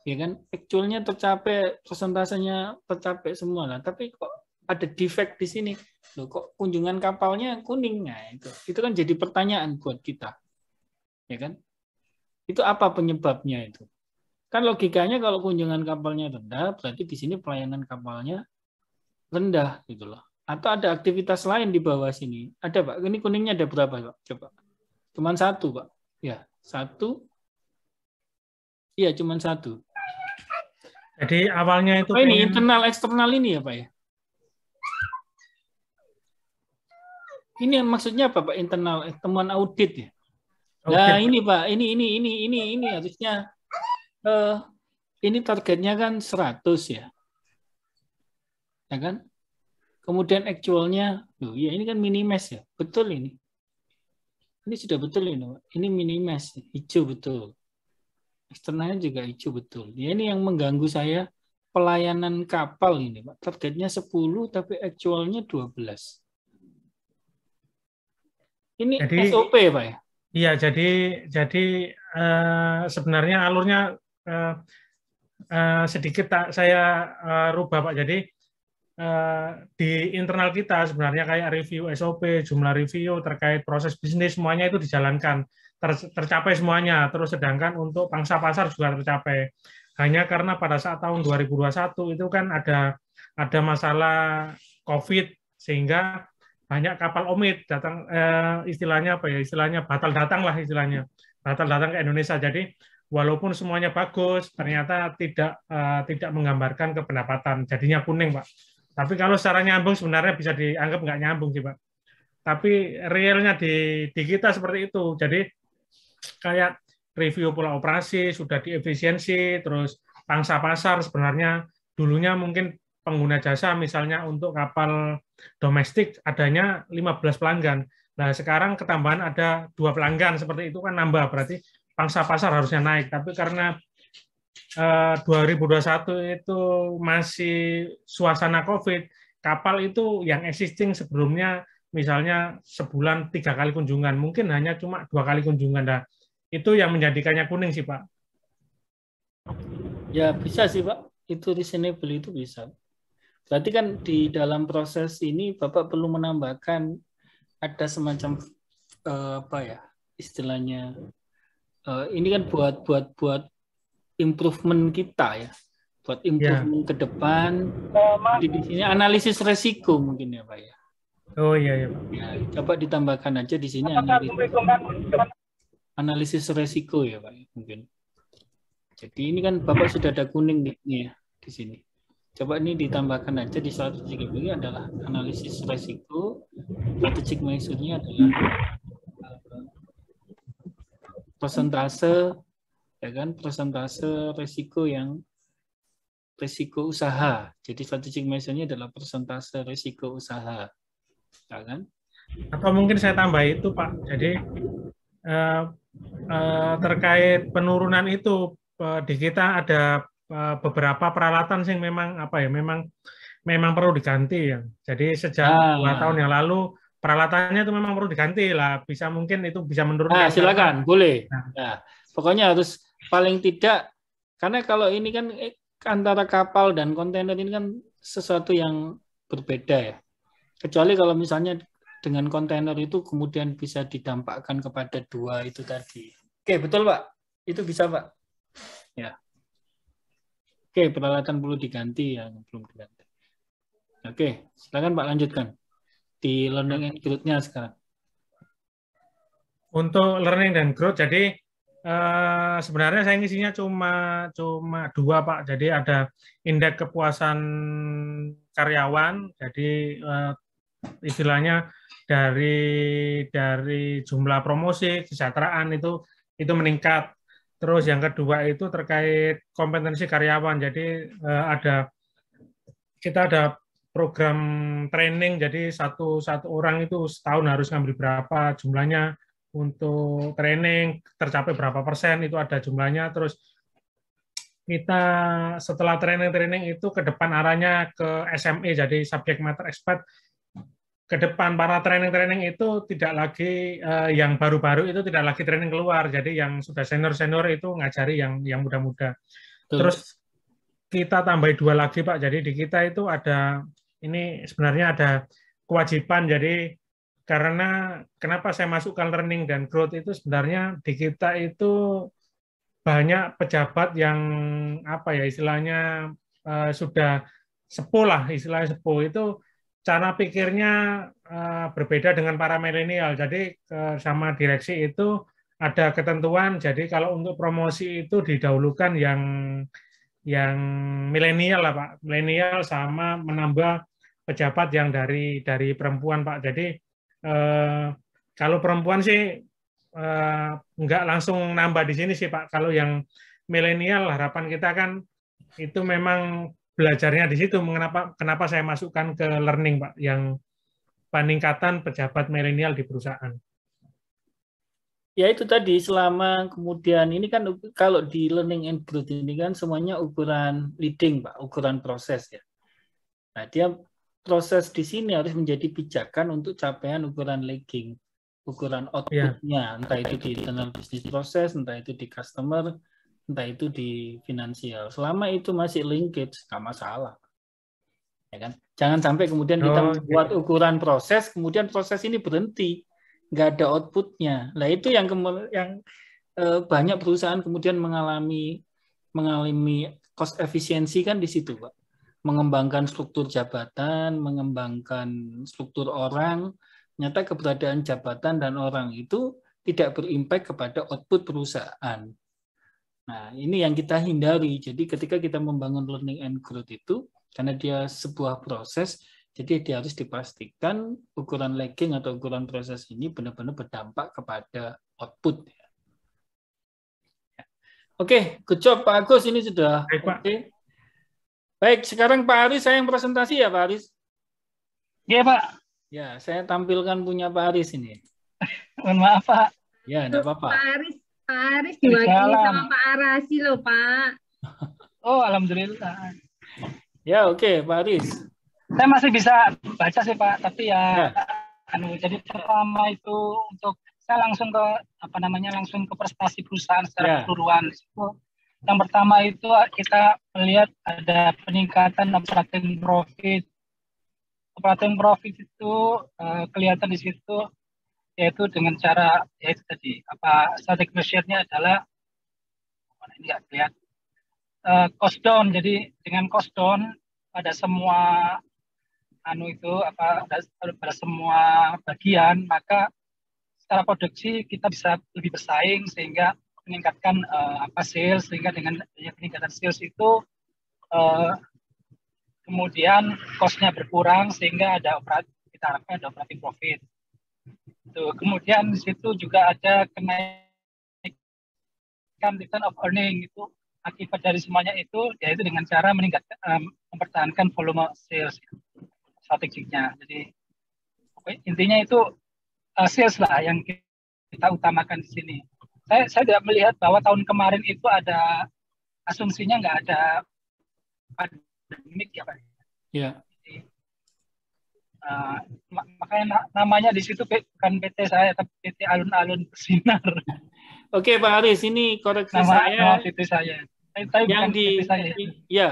Ya kan, actualnya tercapai, persentasenya tercapai semua lah. Tapi kok ada defect di sini? Loh, kok kunjungan kapalnya kuning? Nah, itu kan jadi pertanyaan buat kita. Ya kan? Itu apa penyebabnya itu? Kan logikanya kalau kunjungan kapalnya rendah, berarti di sini pelayanan kapalnya rendah gitu loh. Atau ada aktivitas lain di bawah sini? Ada Pak? Ini kuningnya ada berapa Pak? Coba. Cuman satu Pak. Ya, satu. Iya, cuman satu.
Jadi awalnya itu
ini internal eksternal ini ya Pak ya? Ini maksudnya apa Pak internal temuan audit ya? Nah ini Pak, ini harusnya ini targetnya kan 100 ya. Ya kan? Kemudian actualnya, loh ya ini kan minimes ya. Betul ini. Ini sudah betul ini Pak. Ini minimes, hijau betul. Eksternalnya juga hijau betul. Ya, ini yang mengganggu saya pelayanan kapal ini, Pak. Targetnya 10 tapi actualnya 12. Ini
Jadi
SOP, Pak ya?
iya, jadi sebenarnya alurnya sedikit saya rubah Pak. Jadi di internal kita sebenarnya kayak review SOP, jumlah review terkait proses bisnis semuanya itu dijalankan, tercapai semuanya. Terus sedangkan untuk pangsa pasar juga tercapai. Hanya karena pada saat tahun 2021 itu kan ada masalah COVID sehingga banyak kapal omit datang, istilahnya apa ya? Istilahnya batal datang lah istilahnya. Batal datang ke Indonesia. Jadi walaupun semuanya bagus, ternyata tidak menggambarkan kependapatan. Jadinya kuning, Pak. Tapi kalau secara nyambung sebenarnya bisa dianggap nggak nyambung sih, Pak. Tapi realnya di kita seperti itu. Jadi kayak review pola operasi sudah diefisiensi, terus pangsa pasar sebenarnya dulunya mungkin pengguna jasa misalnya untuk kapal domestik adanya 15 pelanggan. Nah, sekarang ketambahan ada 2 pelanggan, seperti itu kan nambah, berarti pangsa pasar harusnya naik. Tapi karena 2021 itu masih suasana COVID, kapal itu yang existing sebelumnya misalnya sebulan 3 kali kunjungan, mungkin hanya cuma 2 kali kunjungan. Nah, itu yang menjadikannya kuning sih, Pak.
Ya bisa sih, Pak. Itu reasonable itu bisa. Berarti kan di dalam proses ini Bapak perlu menambahkan ada semacam apa ya istilahnya, ini kan buat improvement kita ya, buat improvement ke depan. Di sini analisis resiko mungkin ya Pak ya.
Oh iya ya Pak.
Ya, coba ditambahkan aja di sini analisis resiko ya Pak mungkin. Jadi ini kan Bapak sudah ada kuning nih ya di sini. Coba ini ditambahkan aja di strategic ini adalah analisis resiko. Strategic measure-nya adalah persentase, ya kan, persentase resiko resiko usaha. Jadi strategic measure-nya adalah persentase resiko usaha, ya kan?
Atau mungkin saya tambah itu Pak. Jadi terkait penurunan itu di kita ada beberapa peralatan sih memang apa ya memang perlu diganti ya. Jadi sejak 2 tahun yang lalu peralatannya itu memang perlu diganti lah. Bisa mungkin itu bisa menurunkan.
Silakan, boleh. Nah, pokoknya harus paling tidak, karena kalau ini kan antara kapal dan kontainer ini kan sesuatu yang berbeda ya. Kecuali kalau misalnya dengan kontainer itu kemudian bisa didampakkan kepada 2 itu tadi. Oke, betul Pak. Itu bisa Pak. Ya. Oke, peralatan perlu diganti yang belum diganti. Oke, silakan Pak lanjutkan di learning and growth-nya sekarang.
Untuk learning dan growth, jadi sebenarnya saya ngisinya cuma 2 Pak. Jadi ada indeks kepuasan karyawan. Jadi istilahnya dari jumlah promosi kesejahteraan itu meningkat. Terus yang kedua itu terkait kompetensi karyawan. Jadi kita ada program training. Jadi satu orang itu setahun harus ngambil berapa jumlahnya untuk training, tercapai berapa persen itu ada jumlahnya. Terus kita setelah training itu ke depan arahnya ke SME, jadi subject matter expert. Ke depan para training itu tidak lagi yang baru-baru itu tidak lagi training keluar, jadi yang sudah senior itu ngajari yang muda-muda. Terus kita tambah 2 lagi Pak, jadi di kita itu ada, ini sebenarnya ada kewajiban, jadi karena kenapa saya masukkan learning dan growth itu sebenarnya di kita itu banyak pejabat yang apa ya istilahnya sudah sepuh lah, istilahnya sepuh itu cara pikirnya berbeda dengan para milenial. Jadi sama direksi itu ada ketentuan. Jadi kalau untuk promosi itu didahulukan yang milenial lah Pak. Milenial sama menambah pejabat yang dari perempuan Pak. Jadi kalau perempuan sih nggak langsung nambah di sini sih Pak. Kalau yang milenial harapan kita kan itu memang belajarnya di situ. Kenapa saya masukkan ke learning Pak, yang peningkatan pejabat milenial di perusahaan.
Ya itu tadi, selama kemudian ini kan kalau di learning and growth ini kan semuanya ukuran leading, Pak, ukuran proses ya. Nah, dia proses di sini harus menjadi pijakan untuk capaian ukuran lagging, ukuran output-nya, entah itu di internal business process, entah itu di customer, entah itu di finansial. Selama itu masih linkage, nggak masalah. Ya kan? Jangan sampai kemudian kita membuat ukuran proses, kemudian proses ini berhenti, nggak ada outputnya. Nah itu yang banyak perusahaan kemudian mengalami cost efisiensi kan di situ, Pak. Mengembangkan struktur jabatan, mengembangkan struktur orang, nyata keberadaan jabatan dan orang itu tidak berimpact kepada output perusahaan. Nah ini yang kita hindari. Jadi ketika kita membangun learning and growth itu, karena dia sebuah proses, jadi dia harus dipastikan ukuran lagging atau ukuran proses ini benar-benar berdampak kepada output. Oke, good job Pak Agus, ini sudah oke. Baik, sekarang Pak Aris, saya yang presentasi ya Pak Aris?
Iya Pak.
Ya, saya tampilkan punya Pak Aris ini.
Mohon maaf Pak.
Ya, enggak apa-apa.
Pak Aris diwakili sama Pak Arasi loh Pak.
Oh, alhamdulillah.
Ya, oke, Pak Aris.
Saya masih bisa baca sih Pak, tapi jadi pertama itu untuk saya langsung ke langsung ke prestasi perusahaan secara keseluruhan. Yang pertama itu kita melihat ada peningkatan operating profit. Operating profit itu kelihatan di situ, yaitu dengan cara yaitu tadi static measure-nya adalah ini nggak kelihatan. Cost down, jadi dengan cost down pada semua pada semua bagian, maka secara produksi kita bisa lebih bersaing sehingga meningkatkan sales, sehingga dengan peningkatan sales itu kemudian cost-nya berkurang sehingga kita harapkan ada operating profit. Kemudian di situ juga ada kenaikan return of earning, itu akibat dari semuanya itu yaitu dengan cara mempertahankan volume sales strateginya. Jadi intinya itu sales lah yang kita utamakan di sini. Saya tidak melihat bahwa tahun kemarin itu ada asumsinya nggak ada pandemik ya Pak.
Iya.
Makanya namanya di situ bukan PT saya tapi PT Alun-Alun Bersinar.
Oke Pak Aris, ini koreksi
nama PT saya.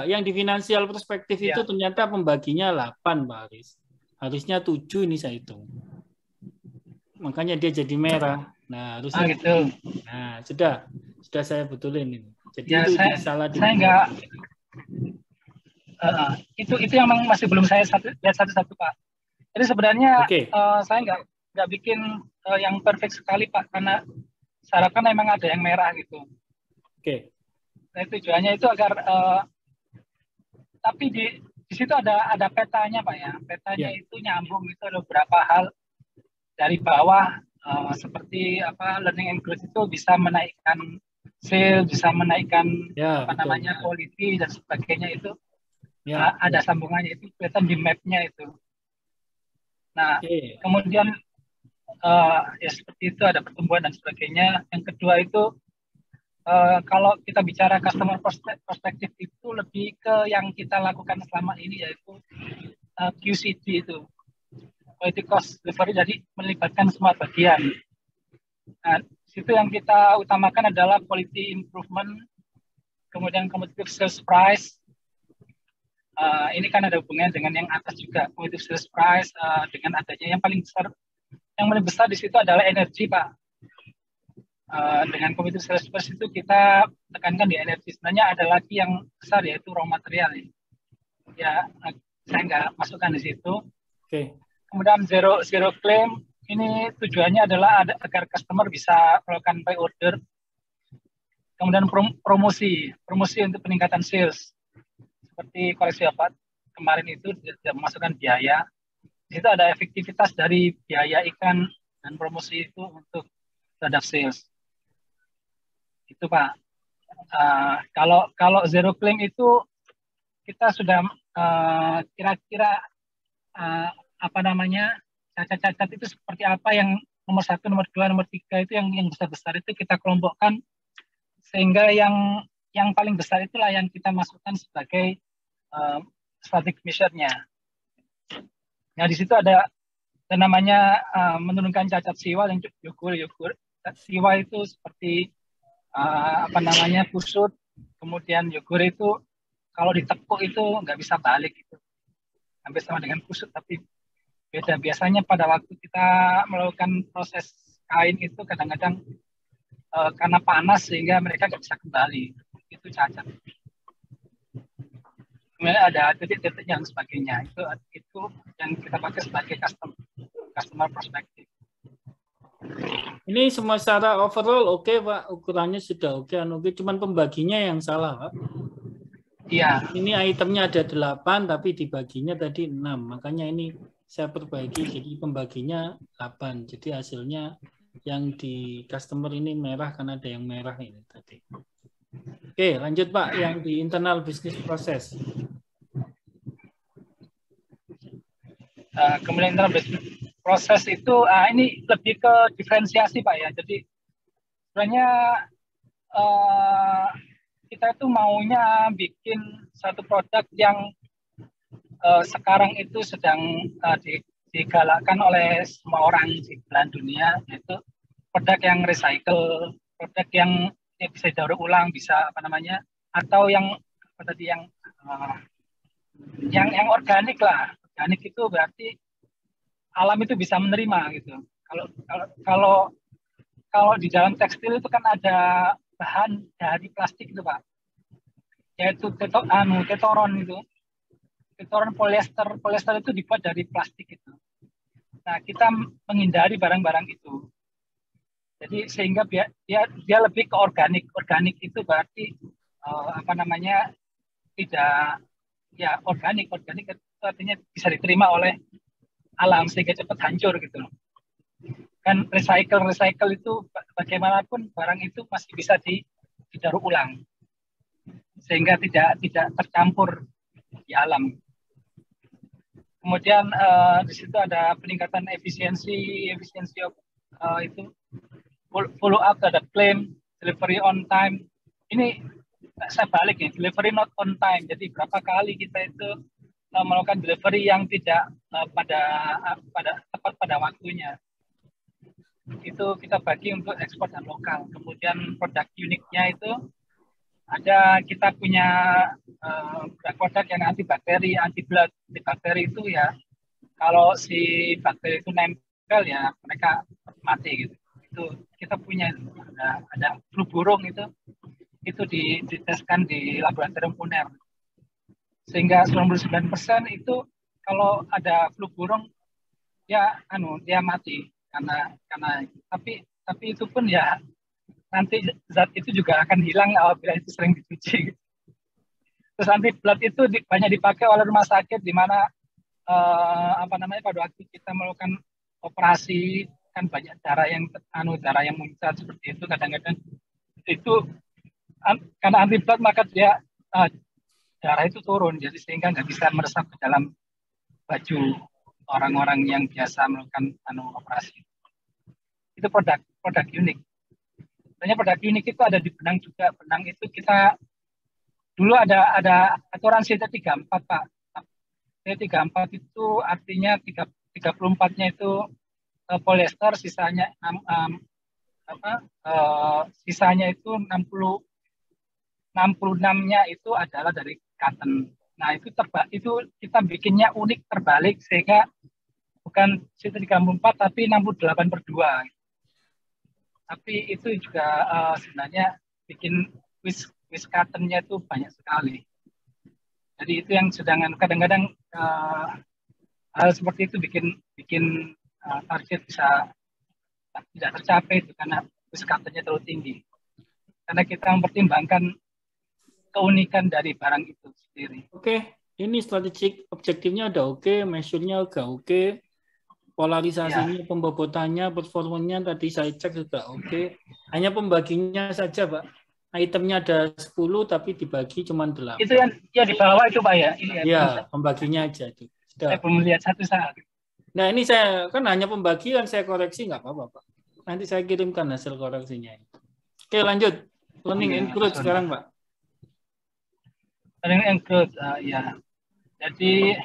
Yang di finansial perspektif itu ternyata pembaginya 8 Pak Aris. Harusnya 7 ini saya hitung. Makanya dia jadi merah. Nah, harusnya
gitu.
Nah, sudah saya betulin ini. Jadi itu salah di.
Saya enggak itu yang masih belum saya lihat satu-satu Pak. Jadi sebenarnya saya nggak bikin yang perfect sekali Pak, karena saya harapkan memang ada yang merah gitu.
Oke.
Nah, tujuannya itu agar tapi di situ ada petanya Pak ya. Petanya itu nyambung, itu ada beberapa hal dari bawah seperti learning and growth itu bisa menaikkan sales, bisa menaikkan quality dan sebagainya itu. Ada sambungannya, itu kelihatan di map-nya itu. Nah, kemudian ya seperti itu ada pertumbuhan dan sebagainya. Yang kedua itu kalau kita bicara customer perspektif itu lebih ke yang kita lakukan selama ini, yaitu QCD itu, quality cost delivery, jadi melibatkan semua bagian. Nah, situ yang kita utamakan adalah quality improvement, kemudian competitive sales price. Ini kan ada hubungannya dengan yang atas juga, competitive sales price, dengan adanya yang paling besar di situ adalah energi Pak. Dengan competitive sales price itu kita tekankan di energi. Sebenarnya ada lagi yang besar, yaitu raw material. Ya, saya nggak masukkan di situ. Kemudian zero claim, ini tujuannya adalah agar customer bisa melakukan buy order. Kemudian promosi untuk peningkatan sales. Seperti koleksi kemarin itu tidak memasukkan biaya. Di situ ada efektivitas dari biaya iklan dan promosi itu untuk terhadap sales. Itu Pak. Kalau zero claim itu kita sudah kira-kira cacat-cacat itu seperti apa yang nomor 1, nomor 2, nomor 3 itu yang besar-besar itu kita kelompokkan sehingga yang paling besar itulah yang kita masukkan sebagai strategic mission-nya. Nah, di situ ada namanya menurunkan cacat siwa dan yugur. Siwa itu seperti kusut, kemudian yugur itu kalau ditekuk itu nggak bisa balik gitu. Hampir sama dengan kusut, tapi beda. Biasanya pada waktu kita melakukan proses kain itu kadang-kadang karena panas sehingga mereka nggak bisa kembali. Itu cacat. Kemudian ada titik-titik yang sebagainya. Itu yang kita pakai sebagai customer perspective.
Ini semua secara overall oke, Pak. Ukurannya sudah oke. Cuman pembaginya yang salah, Pak.
Iya.
Ini itemnya ada 8, tapi dibaginya tadi 6. Makanya ini saya perbaiki, jadi pembaginya 8. Jadi hasilnya yang di customer ini merah karena ada yang merah ini tadi. Oke, lanjut Pak, yang di internal business process.
Kemudian internal business process itu ini lebih ke diferensiasi Pak ya. Jadi sebenarnya kita itu maunya bikin satu produk yang sekarang itu sedang digalakkan oleh semua orang di belahan dunia, yaitu produk yang recycle, produk yang bisa daur ulang, bisa atau yang yang organik lah. Organik itu berarti alam itu bisa menerima gitu. Kalau di dalam tekstil itu kan ada bahan dari plastik itu Pak, yaitu tetoron itu. Tetoron polyester itu dibuat dari plastik itu. Nah, kita menghindari barang-barang itu. Jadi sehingga dia lebih ke organik. Organik itu berarti tidak ya organik itu artinya bisa diterima oleh alam sehingga cepat hancur gitu. Kan recycle itu bagaimanapun barang itu masih bisa didaur ulang sehingga tidak tercampur di alam. Kemudian di situ ada peningkatan efisiensi itu follow up terhadap claim, delivery on time. Ini saya balik ya, delivery not on time. Jadi berapa kali kita itu melakukan delivery yang tidak tepat pada waktunya. Itu kita bagi untuk ekspor dan lokal. Kemudian produk uniknya itu kita punya produk yang antibakteri, anti-blood. Antibakteri itu ya kalau si bakteri itu nempel ya mereka mati gitu. Itu kita punya ada flu burung itu diteskan di laboratorium UNER. Sehingga 99% itu kalau ada flu burung ya dia mati karena tapi itu pun ya nanti zat itu juga akan hilang apabila itu sering dicuci. Terus anti-blood itu banyak dipakai oleh rumah sakit di mana pada waktu kita melakukan operasi kan banyak darah yang muncrat seperti itu, kadang-kadang itu karena anti-blood maka dia darah itu turun, jadi sehingga nggak bisa meresap ke dalam baju orang-orang yang biasa melakukan operasi. Itu produk unik. Sebenarnya produk unik itu ada di benang juga. Benang itu kita dulu ada aturan CT34 Pak. CT34 itu artinya 34-nya itu polyester, sisanya sisanya itu 66-nya itu adalah dari cotton. Nah, itu kita bikinnya unik terbalik sehingga bukan CT34 tapi 68/2. Tapi itu juga sebenarnya bikin wish cotton-nya itu banyak sekali. Jadi itu yang kadang-kadang hal seperti itu bikin target bisa tidak tercapai itu karena wish cotton-nya terlalu tinggi. Karena kita mempertimbangkan keunikan dari barang itu sendiri.
Oke, ini strategic objektifnya udah oke, measure-nya udah oke. Polarisasinya, pembobotannya, performanya tadi saya cek juga oke. Hanya pembaginya saja, Pak. Itemnya ada 10 tapi dibagi cuma 8.
Itu yang di bawah itu, Pak ya?
Iya, pembaginya aja. Sudah.
Saya belum melihat satu saat.
Nah ini saya kan hanya pembagian, saya koreksi nggak apa-apa Pak. Nanti saya kirimkan hasil koreksinya. Oke lanjut, learning include sekarang Pak.
Learning include, ya. Jadi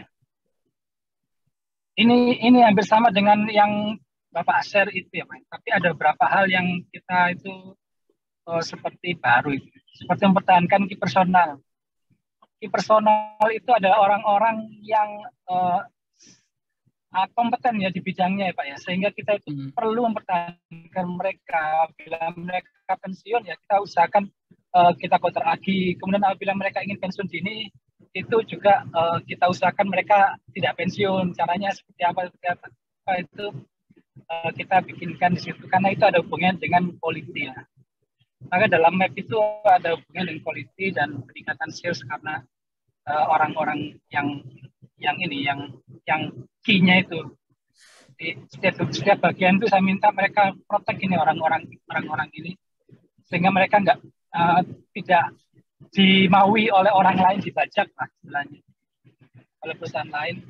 ini hampir sama dengan yang Bapak share itu ya Pak. Tapi ada beberapa hal yang kita itu seperti baru itu. Seperti mempertahankan key personal. Key personal itu adalah orang-orang yang kompeten ya di bidangnya ya Pak ya, sehingga kita itu perlu mempertahankan mereka. Bila mereka pensiun ya kita usahakan kita kontrak lagi. Kemudian apabila mereka ingin pensiun dini itu juga kita usahakan mereka tidak pensiun. Caranya seperti apa itu kita bikinkan di situ karena itu ada hubungannya dengan quality ya. Maka dalam map itu ada hubungan dengan quality dan peningkatan sales karena orang-orang yang key-nya itu di setiap bagian itu saya minta mereka protect ini orang-orang ini sehingga mereka tidak dimaui oleh orang lain, dibajak lah istilahnya oleh perusahaan lain.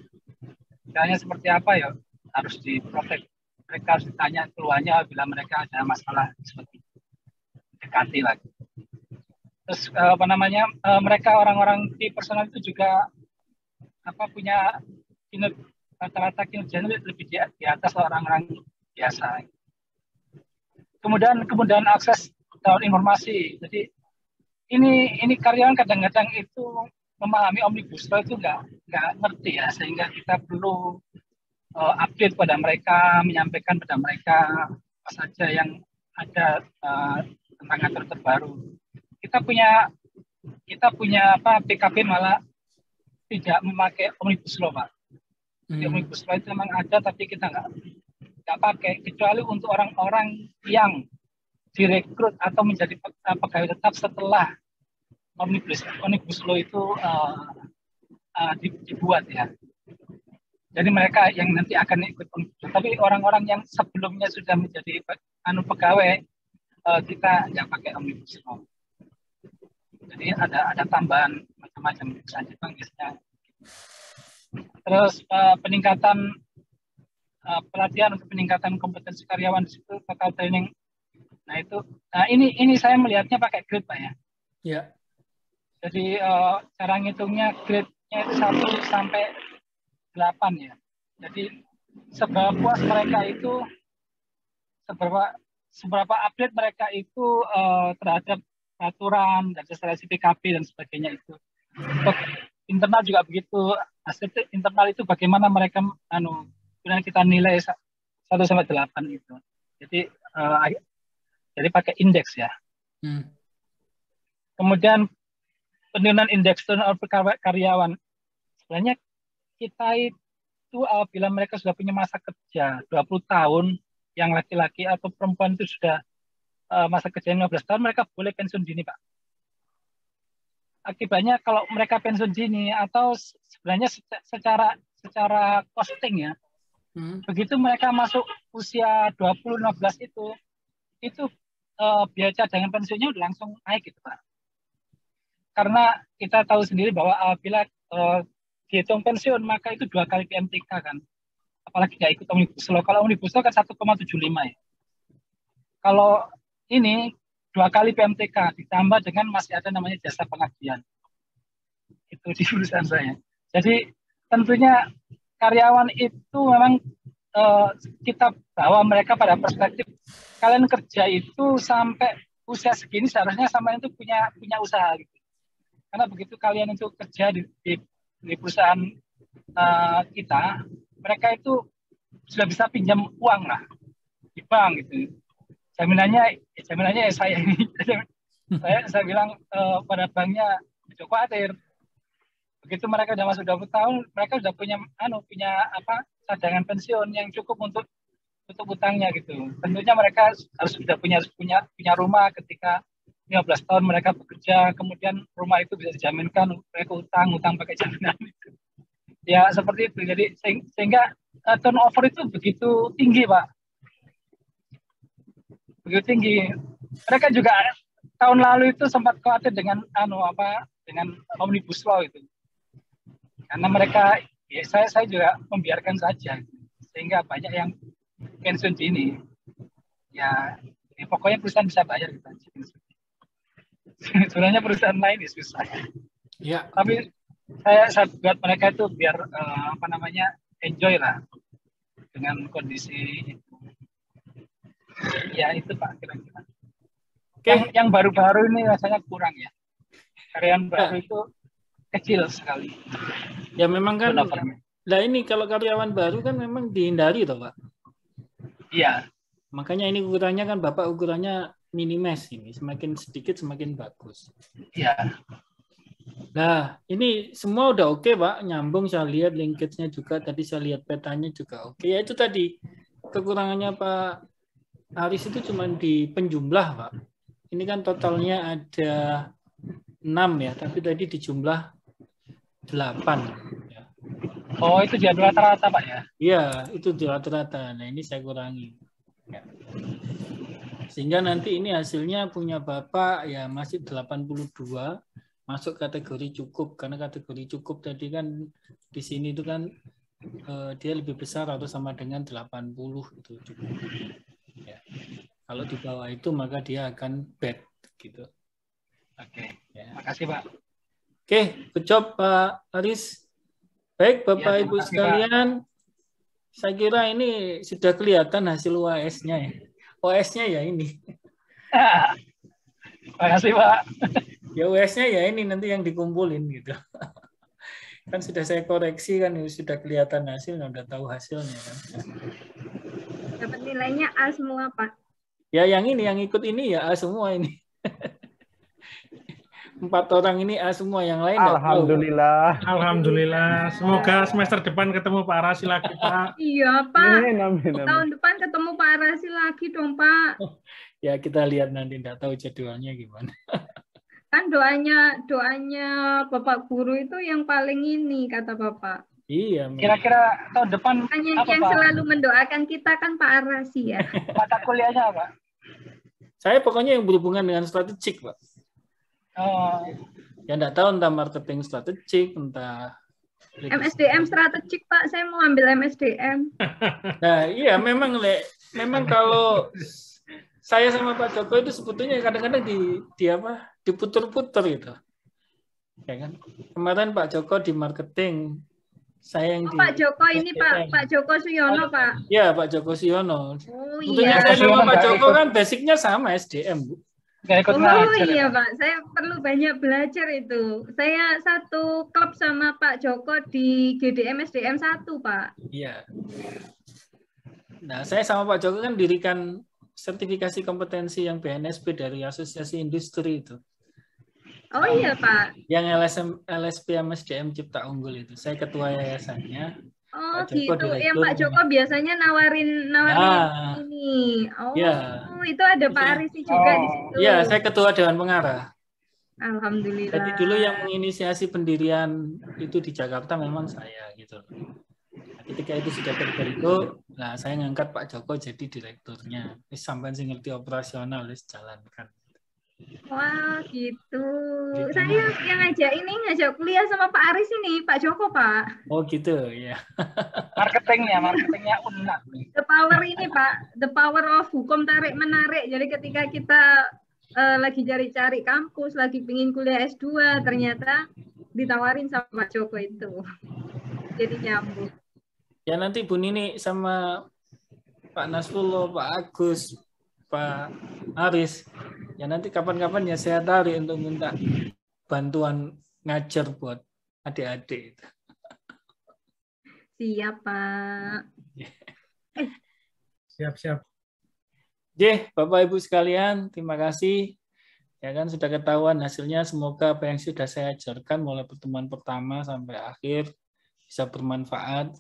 Misalnya seperti apa ya harus diprotect, mereka harus ditanya keluarnya bila mereka ada masalah seperti itu, dekati lagi. Terus mereka orang-orang di personal itu juga punya rata-rata kinerjanya lebih di atas orang-orang biasa. Kemudian akses dalam informasi. Jadi ini karyawan kadang-kadang itu memahami omnibus law itu nggak ngerti ya, sehingga kita perlu update pada mereka, menyampaikan pada mereka apa saja yang ada tentang aturan terbaru. Kita punya PKP malah tidak memakai omnibus law Pak. Omnibus law itu memang ada tapi kita nggak pakai kecuali untuk orang-orang yang direkrut atau menjadi pegawai tetap setelah omnibus law itu dibuat ya. Jadi mereka yang nanti akan ikut omnibus law. Tapi orang-orang yang sebelumnya sudah menjadi pegawai kita nggak pakai omnibus law. Jadi ada tambahan macam-macam saja biasanya. Terus peningkatan pelatihan untuk peningkatan kompetensi karyawan di situ total training. Nah itu, ini saya melihatnya pakai grade Pak ya.
Ya.
Jadi cara ngitungnya grade-nya itu 1 sampai 8 ya. Jadi seberapa puas mereka itu, seberapa update mereka itu terhadap aturan dan seleksi PKP dan sebagainya itu. Untuk internal juga begitu. Hasil internal itu bagaimana mereka kemudian kita nilai 1 sampai 8 itu. Jadi pakai indeks ya. Kemudian penurunan indeks turnover karyawan. Sebenarnya kita itu bila mereka sudah punya masa kerja 20 tahun, yang laki-laki atau perempuan itu sudah masa kerja 15 tahun, mereka boleh pensiun dini Pak. Akibatnya kalau mereka pensiun dini atau sebenarnya secara costing ya, begitu mereka masuk usia 20-15 itu biaya cadangan pensiunnya udah langsung naik gitu Pak. Karena kita tahu sendiri bahwa bila dihitung pensiun maka itu 2 kali PMTK kan. Apalagi nggak ikut omnibus law. Kalau omnibus law kan 1,75 ya. Kalau ini 2 kali PMTK ditambah dengan masih ada namanya jasa pengabdian. Itu di jurusan saya. Jadi tentunya karyawan itu memang kita bawa mereka pada perspektif kalian kerja itu sampai usia segini seharusnya sama itu punya usaha gitu. Karena begitu kalian itu kerja di perusahaan kita, mereka itu sudah bisa pinjam uang lah di bank gitu. Jaminannya saya ini. saya bilang pada banknya jangan khawatir. Begitu mereka sudah masuk 20 tahun, mereka sudah punya cadangan pensiun yang cukup untuk utangnya gitu. Tentunya mereka harus sudah punya rumah ketika 15 tahun mereka bekerja, kemudian rumah itu bisa dijaminkan, mereka utang pakai jaminan itu. Ya seperti itu. Jadi sehingga turnover itu begitu tinggi Pak. Begitu tinggi. Mereka juga tahun lalu itu sempat khawatir dengan dengan omnibus law itu. Karena mereka saya juga membiarkan saja. sehingga banyak yang pensiun dini. Ya pokoknya perusahaan bisa bayar gitu. Sebenarnya perusahaan lain susah.
Ya.
Tapi saya buat mereka itu biar enjoy lah dengan kondisi itu. Ya itu Pak kira-kira. Yang baru-baru ini rasanya kurang ya. Karyawan baru itu kecil sekali.
Ya memang kan. Nah ini kalau karyawan baru kan memang dihindari toh Pak.
Iya.
Makanya ini ukurannya kan Bapak ukurannya minimes ini, semakin sedikit semakin bagus.
Iya.
Nah, ini semua udah oke, Pak. Nyambung, saya lihat linkage-nya juga. Tadi saya lihat petanya juga oke. Ya itu tadi, kekurangannya Pak Aris itu cuma di penjumlah, Pak. Ini kan totalnya ada 6 ya, tapi tadi di jumlah 8. Ya.
Oh, itu jadi rata-rata, Pak ya?
Iya, itu di rata-rata. Nah, ini saya kurangi. Ya. Sehingga nanti ini hasilnya punya Bapak ya masih 82, masuk kategori cukup, karena kategori cukup tadi kan di sini itu kan dia lebih besar atau sama dengan 80 itu cukup. Ya. Kalau di bawah itu maka dia akan bad gitu.
Oke.
Ya.
Makasih Pak.
Oke, good job Pak Aris. Baik Bapak
Ya,
Ibu
kasih,
sekalian, Pak. Saya kira ini sudah kelihatan hasil UAS-nya ya. OS-nya ya ini.
Makasih Pak.
Ya OS-nya ya ini nanti yang dikumpulin gitu. Kan sudah saya koreksi kan sudah kelihatan hasilnya, udah tahu hasilnya kan.
Dapat nilainya A semua Pak.
Ya yang ini yang ikut ini ya A semua ini. 4 orang ini A semua, yang lain
alhamdulillah.
tahu.
Alhamdulillah. Semoga semester depan ketemu Pak Arasi lagi Pak.
Iya Pak.
Amin.
Tahun depan ketemu Pak Arasi lagi dong Pak.
Ya kita lihat nanti, enggak tahu jadwalnya gimana.
Kan doanya Bapak Guru itu yang paling ini kata Bapak.
Iya.
Kira-kira tahun depan
hanya
apa,
yang
Pak?
selalu mendoakan kita kan Pak Arasi ya.
Mata kuliahnya apa?
Saya pokoknya yang berhubungan dengan strategik, Pak.
Oh.
Ya enggak tahu entah marketing strategik, entah
MSDM strategik Pak, saya mau ambil MSDM.
Nah, iya memang kalau saya sama Pak Joko itu sebetulnya kadang-kadang diputer-puter gitu. Ya kan? Kemarin Pak Joko di marketing, saya yang di
Pak Joko ini Pak Joko Suyono Pak.
Iya, Pak Joko Suyono.
Oh
iya. Saya sama Pak Joko kan basicnya sama SDM, Bu.
Iya Pak, saya perlu banyak belajar itu. Saya satu klub sama Pak Joko di GDM SDM 1 Pak.
Iya. Nah, saya sama Pak Joko kan dirikan sertifikasi kompetensi yang BNSP dari Asosiasi Industri itu.
Oh iya Pak.
Yang LSP SDM Cipta Unggul itu. Saya ketua yayasannya.
Oh gitu. Yang Pak Joko biasanya nawarin ini. Oh ya. Itu ada Pak Arisi juga di situ.
Iya, saya ketua Dewan Pengarah.
Alhamdulillah.
Jadi dulu yang menginisiasi pendirian itu di Jakarta memang saya gitu. Ketika itu sudah terbentuk, nah saya ngangkat Pak Joko jadi direkturnya. Sampai sih ngerti operasional, jalankan.
Wah gitu. Saya yang ngajak kuliah sama Pak Aris ini, Pak Joko Pak.
Oh gitu ya.
Marketingnya UNAD.
The power ini Pak, the power of hukum tarik menarik. Jadi ketika kita lagi cari-cari kampus, lagi pingin kuliah S2, ternyata ditawarin sama Pak Joko itu. Jadi nyambung.
Ya nanti Bu Nini sama Pak Nasrullah, Pak Agus, Pak Aris. Ya nanti kapan-kapan ya saya tarik untuk minta bantuan ngajar buat adik-adik.
Siap, Pak.
Siap.
Bapak Ibu sekalian, terima kasih. Ya kan sudah ketahuan hasilnya, semoga apa yang sudah saya ajarkan mulai pertemuan pertama sampai akhir bisa bermanfaat.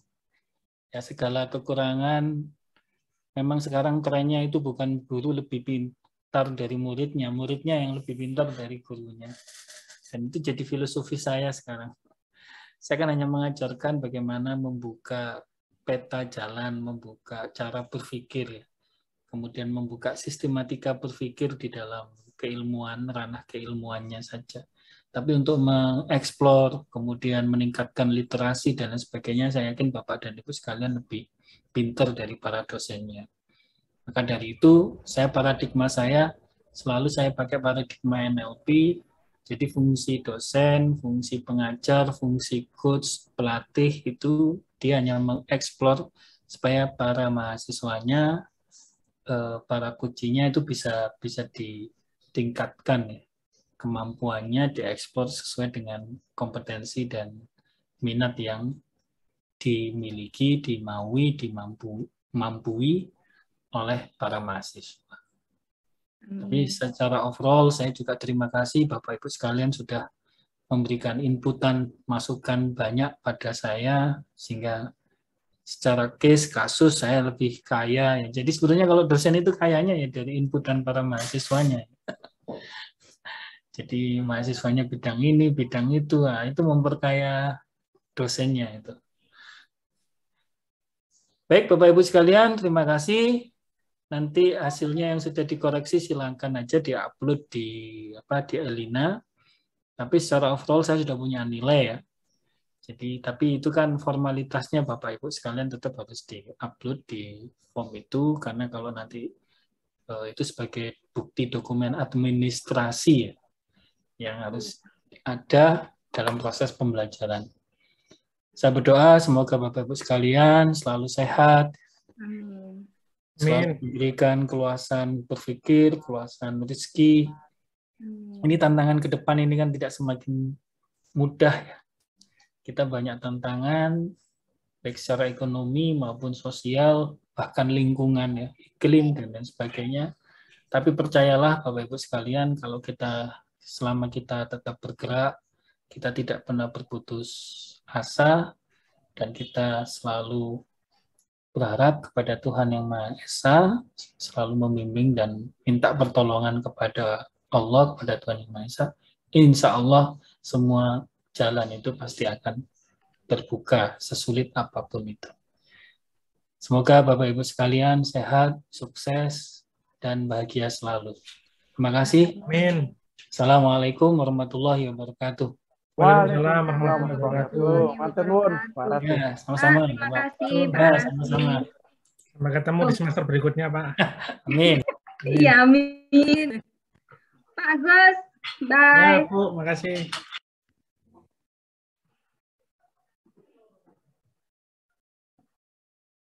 Ya segala kekurangan, memang sekarang trennya itu bukan guru lebih pintar dari muridnya yang lebih pintar dari gurunya. Dan itu jadi filosofi saya sekarang. Saya kan hanya mengajarkan bagaimana membuka peta jalan, membuka cara berpikir, ya. Kemudian membuka sistematika berpikir di dalam keilmuan, ranah keilmuannya saja. Tapi untuk mengeksplor, kemudian meningkatkan literasi dan lain sebagainya, saya yakin Bapak dan Ibu sekalian lebih pinter dari para dosennya. Maka dari itu, paradigma saya selalu saya pakai paradigma NLP. Jadi fungsi dosen, fungsi pengajar, fungsi coach, pelatih itu dia hanya mengeksplor supaya para mahasiswanya, para coachingnya itu bisa ditingkatkan ya, kemampuannya diekspor sesuai dengan kompetensi dan minat yang dimiliki, dimampui oleh para mahasiswa. Tapi secara overall saya juga terima kasih Bapak Ibu sekalian sudah memberikan inputan, masukan banyak pada saya sehingga secara kasus saya lebih kaya ya. Jadi sebenarnya kalau dosen itu kayanya ya dari inputan para mahasiswanya. Jadi mahasiswanya bidang ini, bidang itu, nah, itu memperkaya dosennya itu. Baik Bapak Ibu sekalian, terima kasih. Nanti hasilnya yang sudah dikoreksi silakan aja diupload di Elina. Tapi secara overall saya sudah punya nilai ya. Jadi tapi itu kan formalitasnya Bapak Ibu sekalian tetap harus diupload di form itu karena kalau nanti itu sebagai bukti dokumen administrasi ya, yang harus ada dalam proses pembelajaran. Saya berdoa semoga Bapak Ibu sekalian selalu sehat.
Amin.
Selalu diberikan keluasan berpikir, keluasan rezeki. Ini tantangan ke depan ini kan tidak semakin mudah ya. Kita banyak tantangan, baik secara ekonomi maupun sosial, bahkan lingkungan ya, iklim dan lain sebagainya. Tapi percayalah Bapak Ibu sekalian, kalau selama kita tetap bergerak, kita tidak pernah berputus asa, dan kita selalu berharap kepada Tuhan Yang Maha Esa, selalu membimbing dan minta pertolongan kepada Allah, kepada Tuhan Yang Maha Esa. Insya Allah semua jalan itu pasti akan terbuka sesulit apapun itu. Semoga Bapak Ibu sekalian sehat, sukses, dan bahagia selalu. Terima kasih.
Amin.
Assalamualaikum warahmatullahi wabarakatuh.
Waalaikumsalam warahmatullahi wabarakatuh.
Matur nuwun, Pak Rasul.
Ya, sama-sama.
Terima kasih, Pak
Ya,
Rasul.
sama-sama.
Sampai ketemu di semester berikutnya, Pak.
Amin.
Iya, amin. Pak Agus,
Ya,
bye.
Bu, makasih.